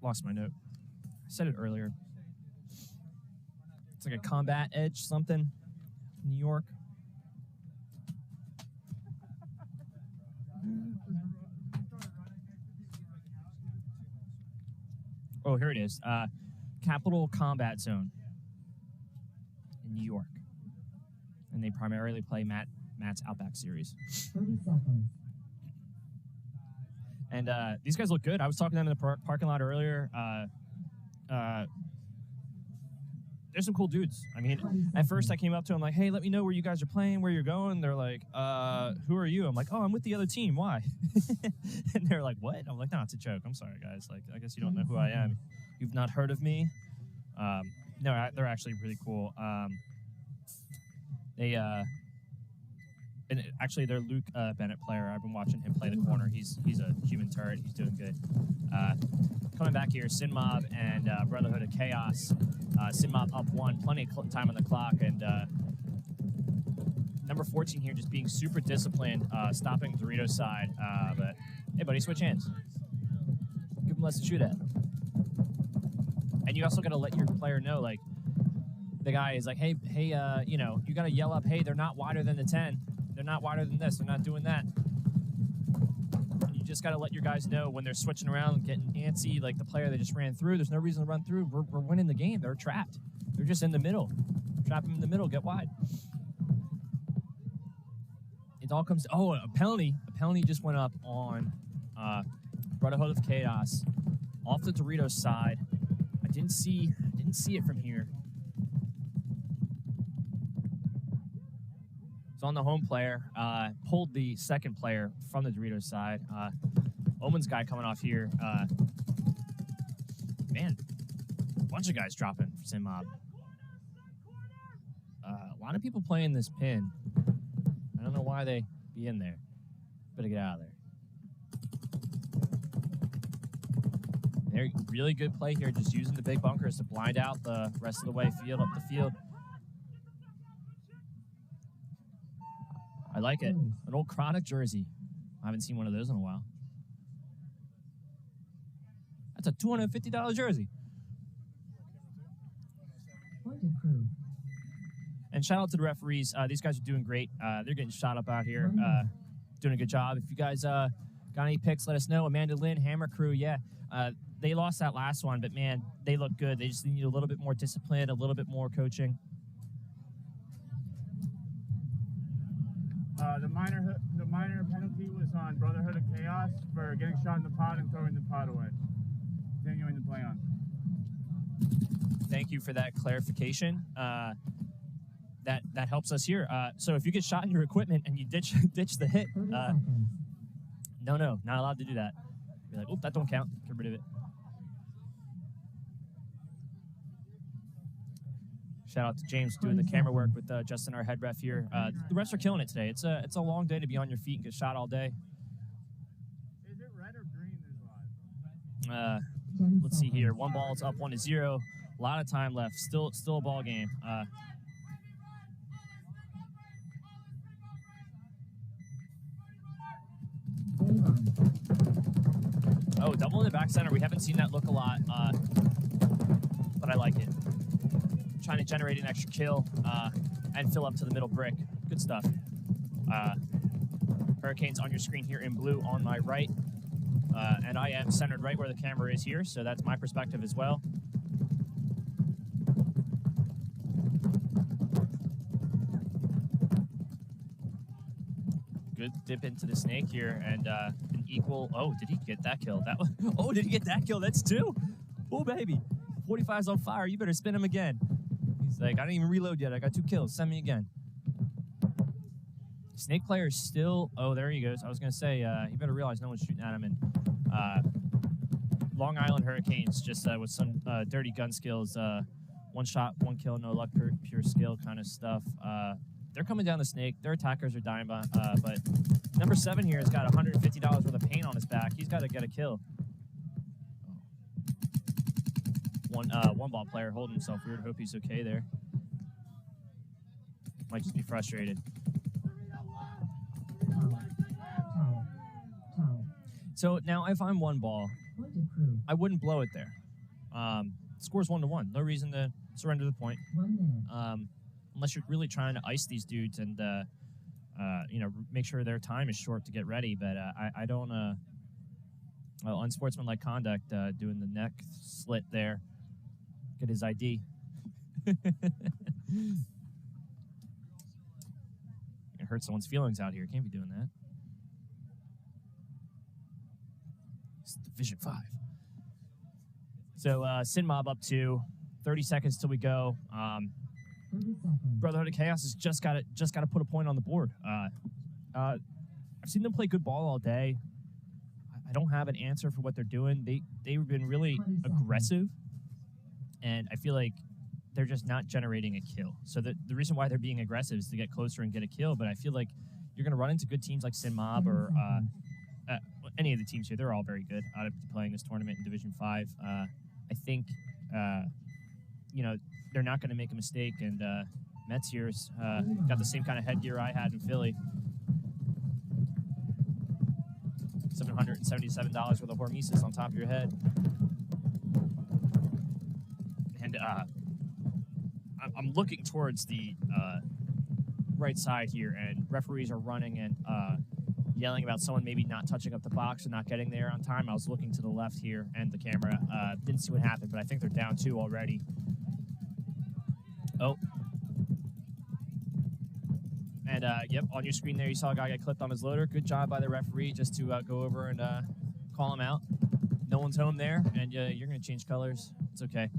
Lost my note. I said it earlier. It's like a combat edge something. New York. Oh, here it is. Capital Combat Zone in New York. And they primarily play Matt's Outback series. 30 seconds. And these guys look good. I was talking to them in the parking lot earlier. They're some cool dudes. I mean, at first I came up to them like, hey, let me know where you guys are playing, where you're going. They're like, who are you? I'm like, oh, I'm with the other team. Why? And they're like, what? I'm like, no, it's a joke. I'm sorry, guys. Like, I guess you don't know who I am. You've not heard of me. No, they're actually really cool. And actually, their Luke Bennett player, I've been watching him play the corner. He's a human turret. He's doing good. Coming back here, Sin Mob and Brotherhood of Chaos. Sin Mob up 1, plenty of time on the clock, and number 14 here just being super disciplined, stopping Dorito's side. But hey, buddy, switch hands. Give him less to shoot at. And you also got to let your player know, like, the guy is like, hey, you know, you got to yell up, hey, they're not wider than the 10. They're not wider than this. They're not doing that. You just got to let your guys know when they're switching around, getting antsy, like the player they just ran through. There's no reason to run through. We're winning the game. They're trapped. They're just in the middle. Trap them in the middle. Get wide. It all comes. Oh, a penalty. A penalty just went up on Brotherhood of Chaos off the Doritos side. I didn't see it from here. On the home player, pulled the second player from the Doritos side. Omen's guy coming off here. Man, a bunch of guys dropping for Sin Mob. A lot of people playing this pin. I don't know why they be in there. Better get out of there. They're really good play here, just using the big bunkers to blind out the rest of the way field up the field. I like it. An old Chronic jersey. I haven't seen one of those in a while. That's a $250 jersey. And shout out to the referees. These guys are doing great. They're getting shot up out here. Doing a good job. If you guys got any picks, let us know. Amanda Lynn, Hammer Crew, yeah. They lost that last one, but man, they look good. They just need a little bit more discipline, a little bit more coaching. The minor penalty was on Brotherhood of Chaos for getting shot in the pod and throwing the pod away. Continuing to play on. Thank you for that clarification. That helps us here. So if you get shot in your equipment and you ditch the hit, no, not allowed to do that. You're like, oop, that don't count. Get rid of it. Shout out to James doing the camera work with Justin, our head ref here. The refs are killing it today. It's a long day to be on your feet and get shot all day. Is it red or green this live? Let's see here. One ball's up 1-0. A lot of time left. Still a ball game. Oh, double in the back center. We haven't seen that look a lot, but I like it. Trying to generate an extra kill and fill up to the middle brick. Good stuff. Hurricanes on your screen here in blue on my right. And I am centered right where the camera is here, so that's my perspective as well. Good dip into the snake here, and an equal. Oh, did he get that kill? That one. Oh, did he get that kill? That's 2. Oh, baby. 45's on fire. You better spin him again. He's like, I didn't even reload yet. I got 2 kills. Send me again. Snake player is still. Oh, there he goes. I was gonna say, you better realize no one's shooting at him. And Long Island Hurricanes just with some dirty gun skills. 1 shot, 1 kill, no luck, pure skill kind of stuff. They're coming down the snake. Their attackers are dying, but number 7 here has got $150 worth of paint on his back. He's got to get a kill. one ball player holding himself weird. Hope he's okay there. Might just be frustrated. So now if I'm one ball, I wouldn't blow it there. Score's 1-1. No reason to surrender the point. 1 minute. Unless you're really trying to ice these dudes and make sure their time is short to get ready. But I don't unsportsmanlike conduct, doing the neck slit there. Get his ID. It hurt someone's feelings out here. Can't be doing that. It's Division 5. So Sin Mob up 2. 30 seconds till we go. 30 seconds. Brotherhood of Chaos has just got to put a point on the board. I've seen them play good ball all day. I don't have an answer for what they're doing. They've been really aggressive, and I feel like they're just not generating a kill. So the reason why they're being aggressive is to get closer and get a kill. But I feel like you're going to run into good teams like Sin Mob or any of the teams here. They're all very good out of playing this tournament in Division 5. I think they're not going to make a mistake. And Mets here's got the same kind of headgear I had in Philly. $777 with a hormesis on top of your head. And I'm looking towards the right side here, and referees are running and yelling about someone maybe not touching up the box and not getting there on time. I was looking to the left here and the camera. Didn't see what happened, but I think they're down 2 already. Oh. And, yep, on your screen there, you saw a guy get clipped on his loader. Good job by the referee just to go over and call him out. No one's home there, and you're going to change colors. It's okay.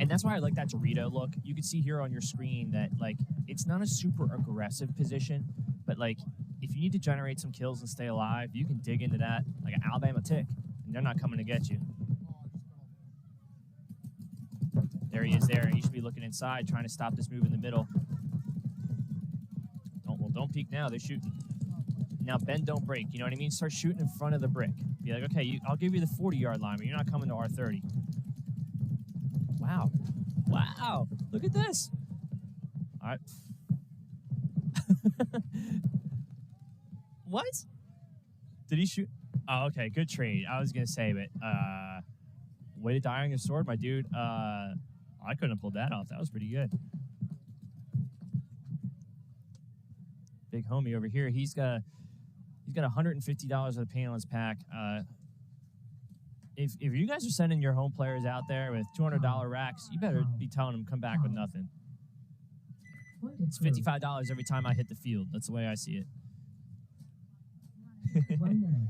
And that's why I like that Dorito look. You can see here on your screen that, like, it's not a super aggressive position, but, like, if you need to generate some kills and stay alive, you can dig into that like an Alabama tick, and they're not coming to get you. There he is there. You should be looking inside, trying to stop this move in the middle. Don't peek now. They're shooting. Now, bend, don't break. You know what I mean? Start shooting in front of the brick. Be like, okay, I'll give you the 40-yard line, but you're not coming to our 30. Wow. Wow. Look at this. All right. What? Did he shoot? Oh, okay. Good trade. I was going to say, but way to die on your sword, my dude. I couldn't have pulled that off. That was pretty good. Big homie over here. He's got $150 of the paint on his pack. If you guys are sending your home players out there with $200 racks, you better be telling them come back with nothing. It's $55 every time I hit the field. That's the way I see it. 1 minute.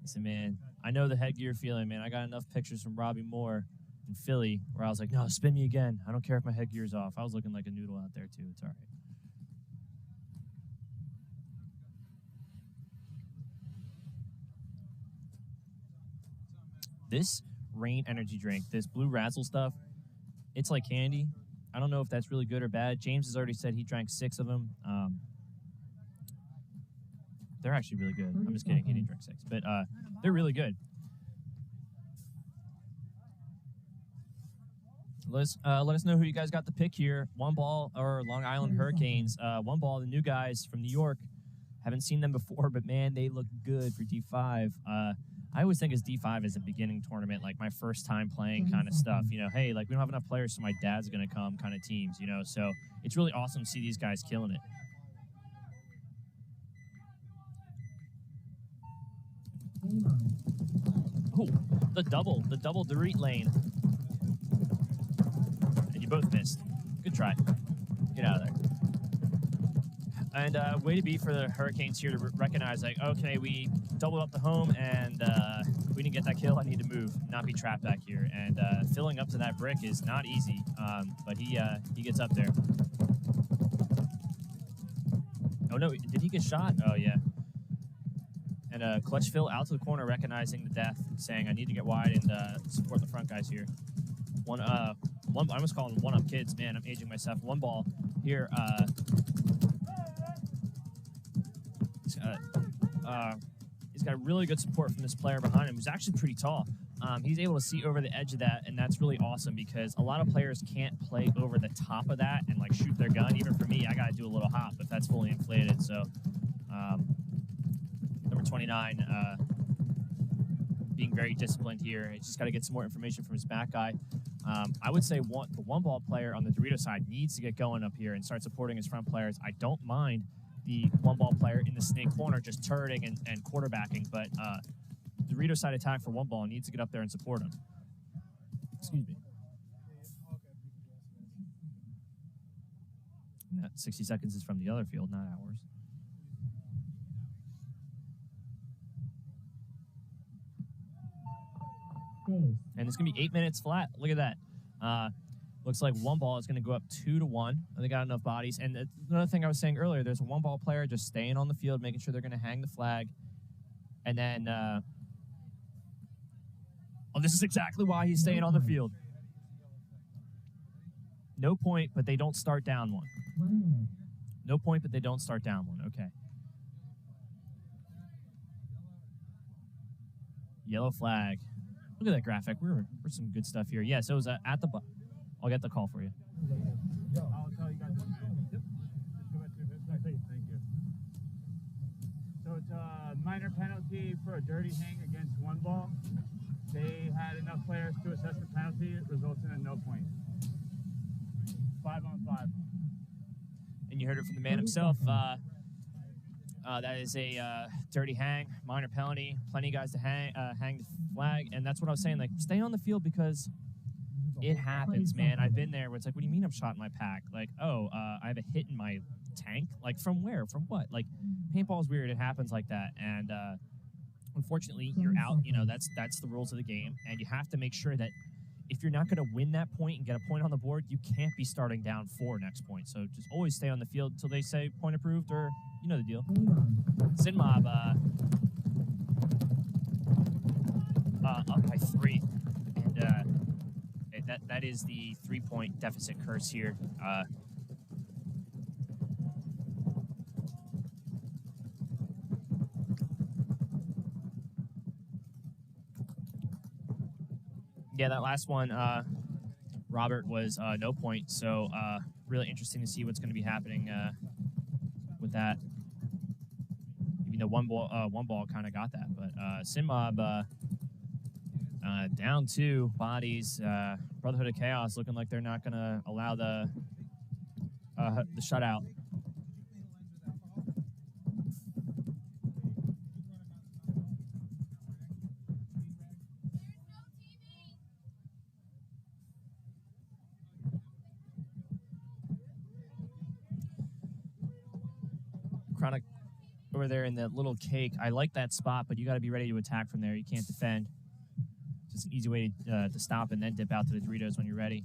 Listen, man, I know the headgear feeling, man. I got enough pictures from Robbie Moore in Philly where I was like, no, spin me again. I don't care if my headgear's off. I was looking like a noodle out there, too. It's all right. This Rain energy drink, this Blue Razzle stuff, it's like candy. I don't know if that's really good or bad. James has already said he drank 6 of them. They're actually really good. I'm just kidding. He didn't drink 6. But they're really good. Let us know who you guys got the pick here. One Ball or Long Island Hurricanes. One Ball, the new guys from New York. Haven't seen them before, but, man, they look good for D5. I always think as D5 is a beginning tournament, like my first time playing kind of stuff. You know, hey, like we don't have enough players, so my dad's going to come kind of teams, you know. So it's really awesome to see these guys killing it. Oh, the double Dorit lane. And you both missed. Good try. Get out of there. And way to be for the Hurricanes here to recognize, like, okay, we doubled up the home, and we didn't get that kill. I need to move, not be trapped back here. And filling up to that brick is not easy, but he gets up there. Oh, no, did he get shot? Oh, yeah. And Clutch Phil out to the corner, recognizing the death, saying, I need to get wide and support the front guys here. I almost call them one-up kids. Man, I'm aging myself. One Ball here. he's got really good support from this player behind him, who's actually pretty tall. He's able to see over the edge of that, and that's really awesome because a lot of players can't play over the top of that and like shoot their gun. Even for me, I got to do a little hop if that's fully inflated. So, number 29, being very disciplined here. He's just got to get some more information from his back guy. I would say the one ball player on the Dorito side needs to get going up here and start supporting his front players. I don't mind the one ball player in the snake corner just turreting and quarterbacking, but the Dorito side attack for one ball needs to get up there and support him. Excuse me. And that 60 seconds is from the other field, not ours. And it's going to be 8 minutes flat. Look at that. Looks like one ball is going to go up 2-1. They got enough bodies. And another thing I was saying earlier, there's a one ball player just staying on the field, making sure they're going to hang the flag. And then, oh, this is exactly why he's staying on the field. No point, but they don't start down one. No point, but they don't start down one. Okay. Yellow flag. Look at that graphic. We're some good stuff here. Yeah, so it was at the... I'll get the call for you. I'll tell you guys in a minute. Yep. Just go back to your fifth. Thank you. So it's a minor penalty for a dirty hang against one ball. They had enough players to assess the penalty. It results in a no point. 5-on-5. And you heard it from the man himself. That is a dirty hang, minor penalty. Plenty of guys to hang the flag, and that's what I was saying. Like, stay on the field because it happens, man. I've been there where it's like, what do you mean I'm shot in my pack? Like, oh, I have a hit in my tank? Like, from where? From what? Like, paintball is weird. It happens like that, and unfortunately, you're out. You know, that's the rules of the game, and you have to make sure that if you're not going to win that point and get a point on the board, you can't be starting down 4 next point. So just always stay on the field until they say point approved, or you know the deal. Zinmob up by 3, and that is the 3-point deficit curse here. Yeah, that last one, Robert, was no point. So really interesting to see what's going to be happening with that. Even though one ball kind of got that, but Sinmob down 2 bodies. Brotherhood of Chaos looking like they're not going to allow the shutout. Chronic over there in that little cake. I like that spot, but you got to be ready to attack from there. You can't defend. Just an easy way to stop and then dip out to the Doritos when you're ready.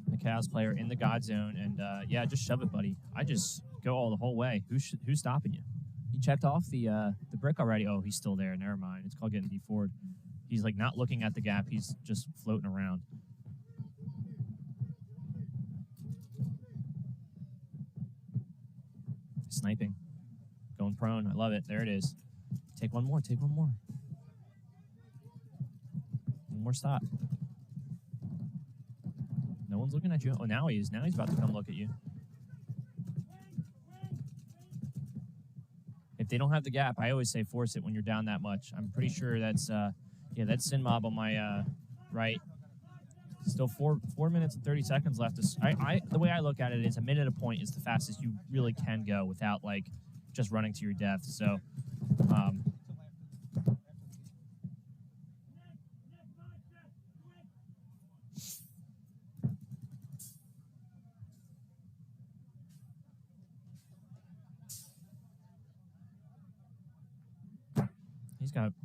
The Chaos player in the God Zone, and yeah, just shove it, buddy. I just go all the whole way. Who's stopping you? He checked off the brick already. Oh, he's still there. Never mind. It's called getting D4'd. He's like not looking at the gap. He's just floating around. Sniping. Going prone. I love it. There it is. Take one more. Take one more. One more stop. No one's looking at you. Oh, now he is. Now he's about to come look at you. If they don't have the gap, I always say force it when you're down that much. I'm pretty sure that's, yeah, that's Sinmob on my right. Still 4 minutes and 30 seconds left. The way I look at it is a minute a point is the fastest you really can go without like just running to your death. So,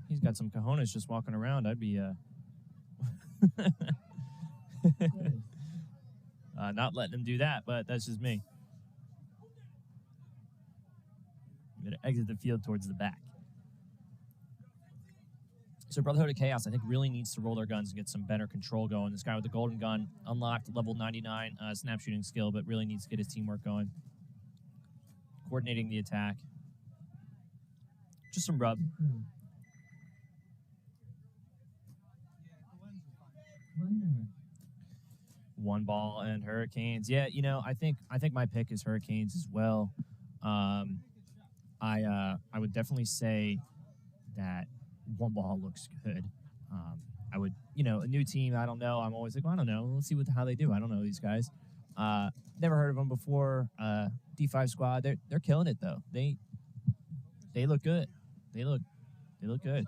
he's got some cojones just walking around. I'd be not letting him do that, but that's just me. I'm going to exit the field towards the back. So Brotherhood of Chaos, I think, really needs to roll their guns and get some better control going. This guy with the golden gun unlocked level 99 snap shooting skill, but really needs to get his teamwork going. Coordinating the attack. Just some rub. 1 minute. One ball and Hurricanes. Yeah, you know, I think my pick is Hurricanes as well. I would definitely say that one ball looks good. I would, you know, a new team. I don't know. I'm always like, well, I don't know. Let's see how they do. I don't know these guys. Never heard of them before. D5 squad. They're killing it though. They look good. They look good.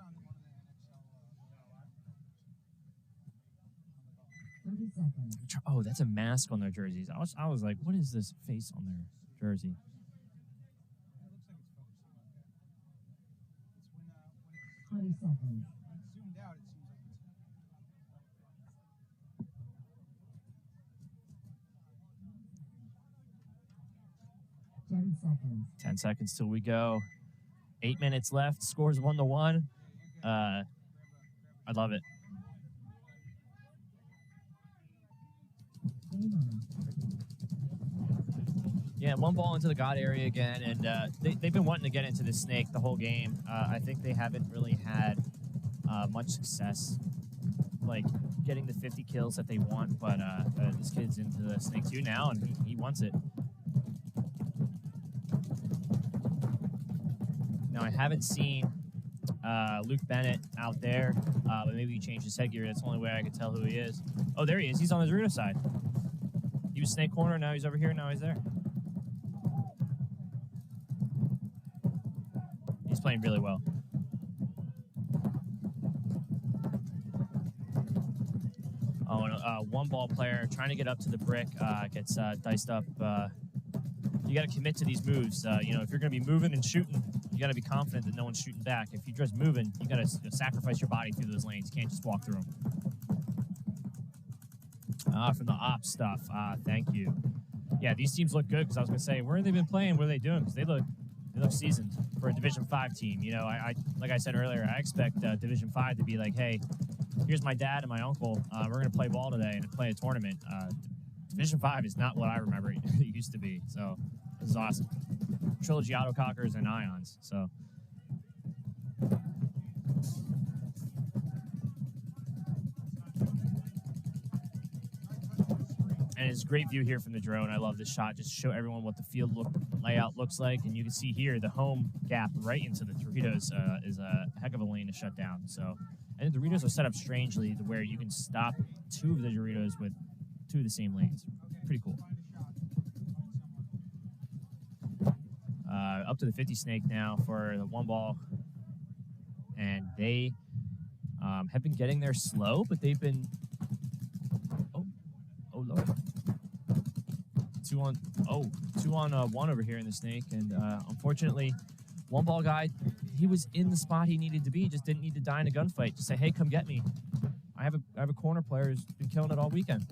30 seconds. Oh, that's a mask on their jerseys. I was like, what is this face on their jersey? When 20 seconds. 10 seconds. 10 seconds till we go. 8 minutes left. Scores 1-1. I love it. Game on. Yeah, one ball into the God area again, and they've been wanting to get into the snake the whole game. I think they haven't really had much success, like getting the 50 kills that they want, but this kid's into the snake too now, and he wants it. Now, I haven't seen Luke Bennett out there, but maybe he changed his headgear. That's the only way I could tell who he is. Oh, there he is. He's on the Dorito side. He was snake corner, now he's over here, now he's there. He's playing really well. Oh, and one ball player trying to get up to the brick gets diced up. You got to commit to these moves. You know, if you're going to be moving and shooting, you got to be confident that no one's shooting back. If you're just moving, you got to sacrifice your body through those lanes. You can't just walk through them. From the ops stuff. Thank you. Yeah, these teams look good because I was going to say, where have they been playing? What are they doing? Because they look seasoned for a Division 5 team. You know, I like I said earlier, I expect Division 5 to be like, hey, here's my dad and my uncle. We're going to play ball today and play a tournament. Division 5 is not what I remember it used to be. So this is awesome. Trilogy Autocockers and Ions. So. And it's a great view here from the drone. I love this shot. Just to show everyone what the field layout looks like. And you can see here the home gap right into the Doritos is a heck of a lane to shut down. So, and the Doritos are set up strangely to where you can stop two of the Doritos with two of the same lanes. Pretty cool. Up to the 50 snake now for the one ball. And they have been getting there slow, but they've been... Oh, Lord. Two on one over here in the snake. And unfortunately, one ball guy, he was in the spot he needed to be, just didn't need to die in a gunfight. Just say, hey, come get me. I have a corner player who's been killing it all weekend.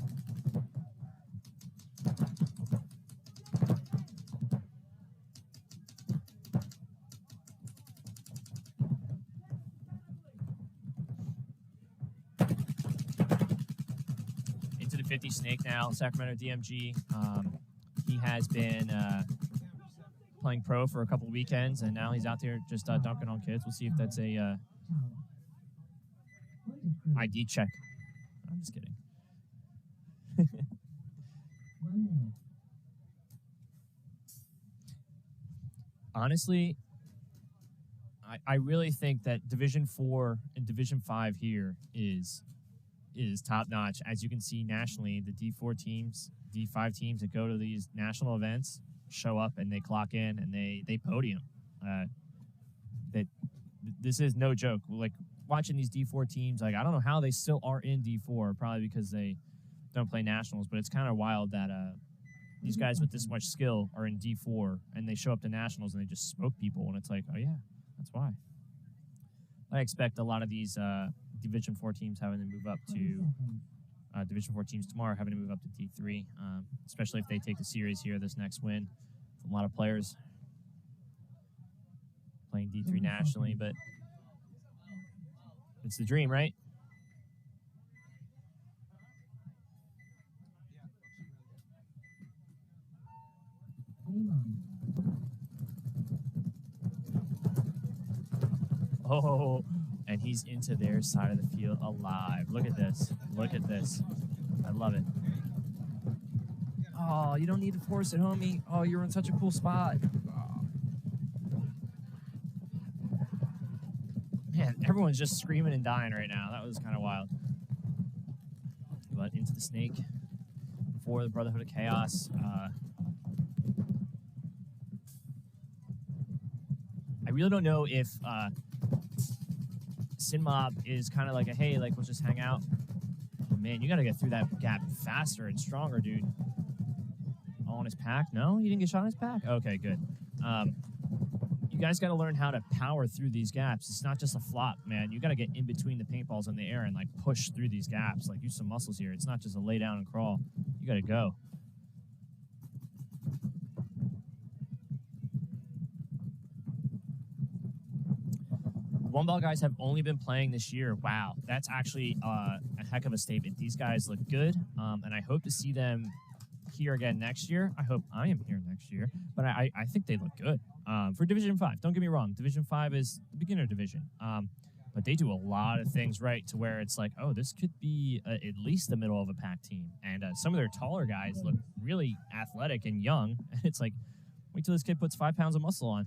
Into the 50 snake now, Sacramento DMG. He has been playing pro for a couple weekends, and now he's out there just dunking on kids. We'll see if that's a ID check. I'm just kidding. 1 minute. Honestly, I really think that Division 4 and Division 5 here is top notch. As you can see nationally, the D4 teams, D5 teams that go to these national events show up and they clock in and they podium. This is no joke. Like watching these D4 teams, like I don't know how they still are in D4, probably because they don't play nationals, but it's kind of wild that these guys with this much skill are in D4 and they show up to nationals and they just smoke people, and it's like, oh yeah, that's why. I expect a lot of these Division 4 teams having to move up to Division 4 teams tomorrow having to move up to D3, especially if they take the series here this next win. A lot of players playing D3 nationally, but It's the dream, right? Oh, and he's into their side of the field alive. Look at this. Look at this. I love it. Oh, you don't need to force it, homie. Oh, you're in such a cool spot. Man, everyone's just screaming and dying right now. That was kind of wild. But into the snake for the Brotherhood of Chaos. I really don't know if Sin Mob is kind of like a, hey, like, let's just hang out. Oh, man, you got to get through that gap faster and stronger, dude. Oh, on his pack? No? You didn't get shot on his pack? Okay, good. You guys got to learn how to power through these gaps. It's not just a flop, man. You got to get in between the paintballs in the air and, like, push through these gaps. Like, use some muscles here. It's not just a lay down and crawl. You got to go. One Ball guys have only been playing this year. Wow, that's actually a heck of a statement. These guys look good, and I hope to see them here again next year. I hope I am here next year, but I think they look good for Division 5. Don't get me wrong. Division 5 is the beginner division, but they do a lot of things right to where it's like, oh, this could be at least the middle of a pack team. And some of their taller guys look really athletic and young. It's like, wait till this kid puts 5 pounds of muscle on.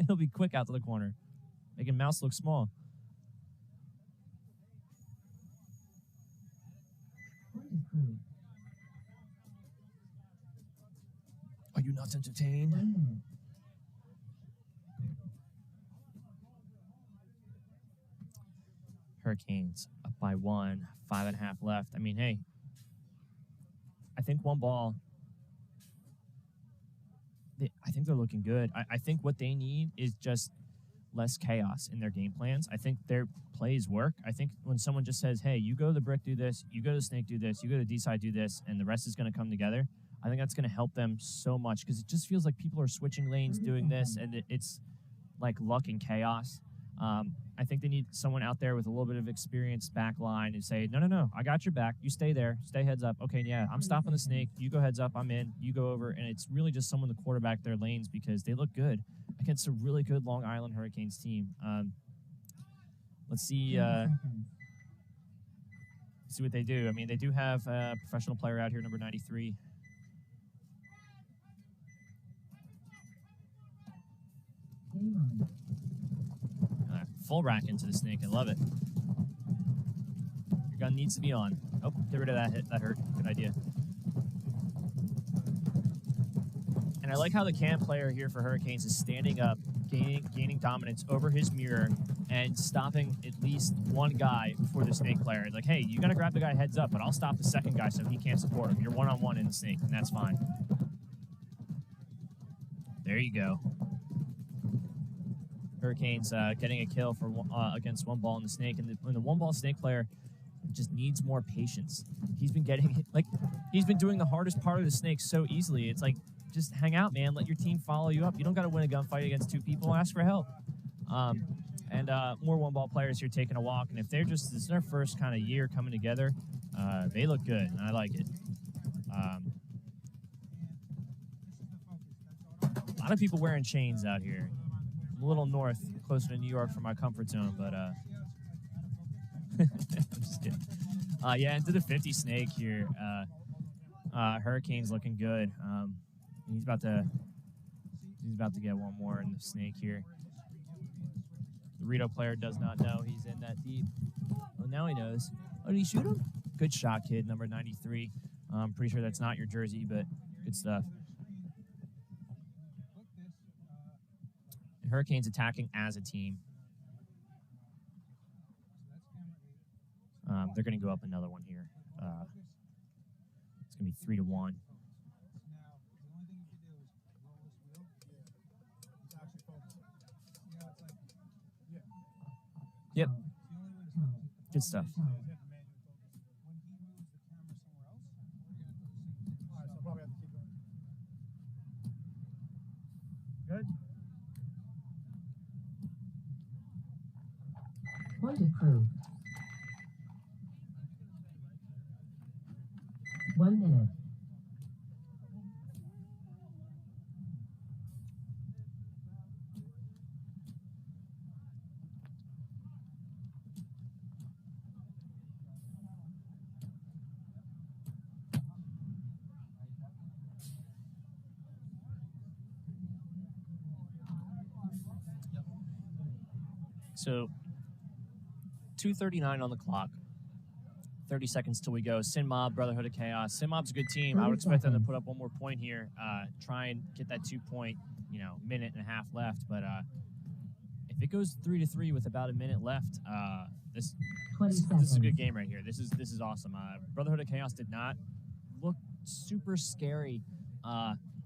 He'll be quick out to the corner, making Mouse look small. Are you not entertained? Hurricanes up by 1, 5.5 left. I mean, hey, I think One Ball, I think they're looking good. I think what they need is just less chaos in their game plans. I think their plays work. I think when someone just says, hey, you go to the brick, do this, you go to the snake, do this, you go to D-side, do this, and the rest is going to come together, I think that's going to help them so much because it just feels like people are switching lanes doing this, and it's like luck and chaos. I think they need someone out there with a little bit of experience back line and say, no, I got your back. You stay there. Stay heads up. Okay, yeah, I'm stopping the snake. You go heads up. I'm in. You go over. And it's really just someone to quarterback their lanes because they look good against a really good Long Island Hurricanes team. Let's see what they do. I mean, they do have a professional player out here, number 93. Full rack into the snake. I love it. Your gun needs to be on. Oh, get rid of that hit. That hurt. Good idea. And I like how the cam player here for Hurricanes is standing up, gaining dominance over his mirror and stopping at least one guy before the snake player. Like, hey, you got to grab the guy heads up, but I'll stop the second guy so he can't support him. You're one-on-one in the snake, and that's fine. There you go. Hurricanes getting a kill for against One Ball in the snake, and the One Ball snake player just needs more patience. He's been he's been doing the hardest part of the snake so easily. It's like, just hang out, man. Let your team follow you up. You don't got to win a gunfight against 2 people. Ask for help. And more One Ball players here taking a walk, and if this is their first kind of year coming together, they look good, and I like it. A lot of people wearing chains out here. I'm a little north, closer to New York for my comfort zone, but I'm just kidding. Yeah, into the 50 snake here. Hurricane's looking good. He's about to get one more in the snake here. The Rito player does not know he's in that deep. Well, now he knows. Oh, did he shoot him? Good shot, kid, number 93. I'm pretty sure that's not your jersey, but good stuff. Hurricanes attacking as a team. They're going to go up another one here. It's going to be 3-1. Yep. Good stuff. Good. Point of crew. 1 minute. So 2:39 on the clock. 30 seconds till we go. Sin Mob, Brotherhood of Chaos. Sin Mob's a good team. I would expect them to put up one more point here. Try and get that 2-point, minute and a half left. But if it goes 3-3 with about a minute left, this is a good game right here. This is awesome. Brotherhood of Chaos did not look super scary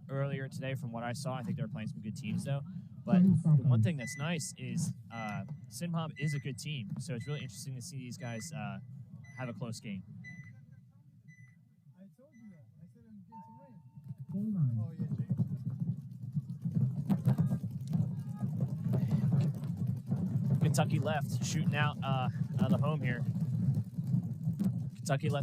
earlier today from what I saw. I think they were playing some good teams though. But the one thing that's nice is Sin Mob is a good team. So it's really interesting to see these guys have a close game. I told you that. I said I'm going to Game win. on. Oh, yeah, Jake. Kentucky left, shooting out of the home here. Kentucky left.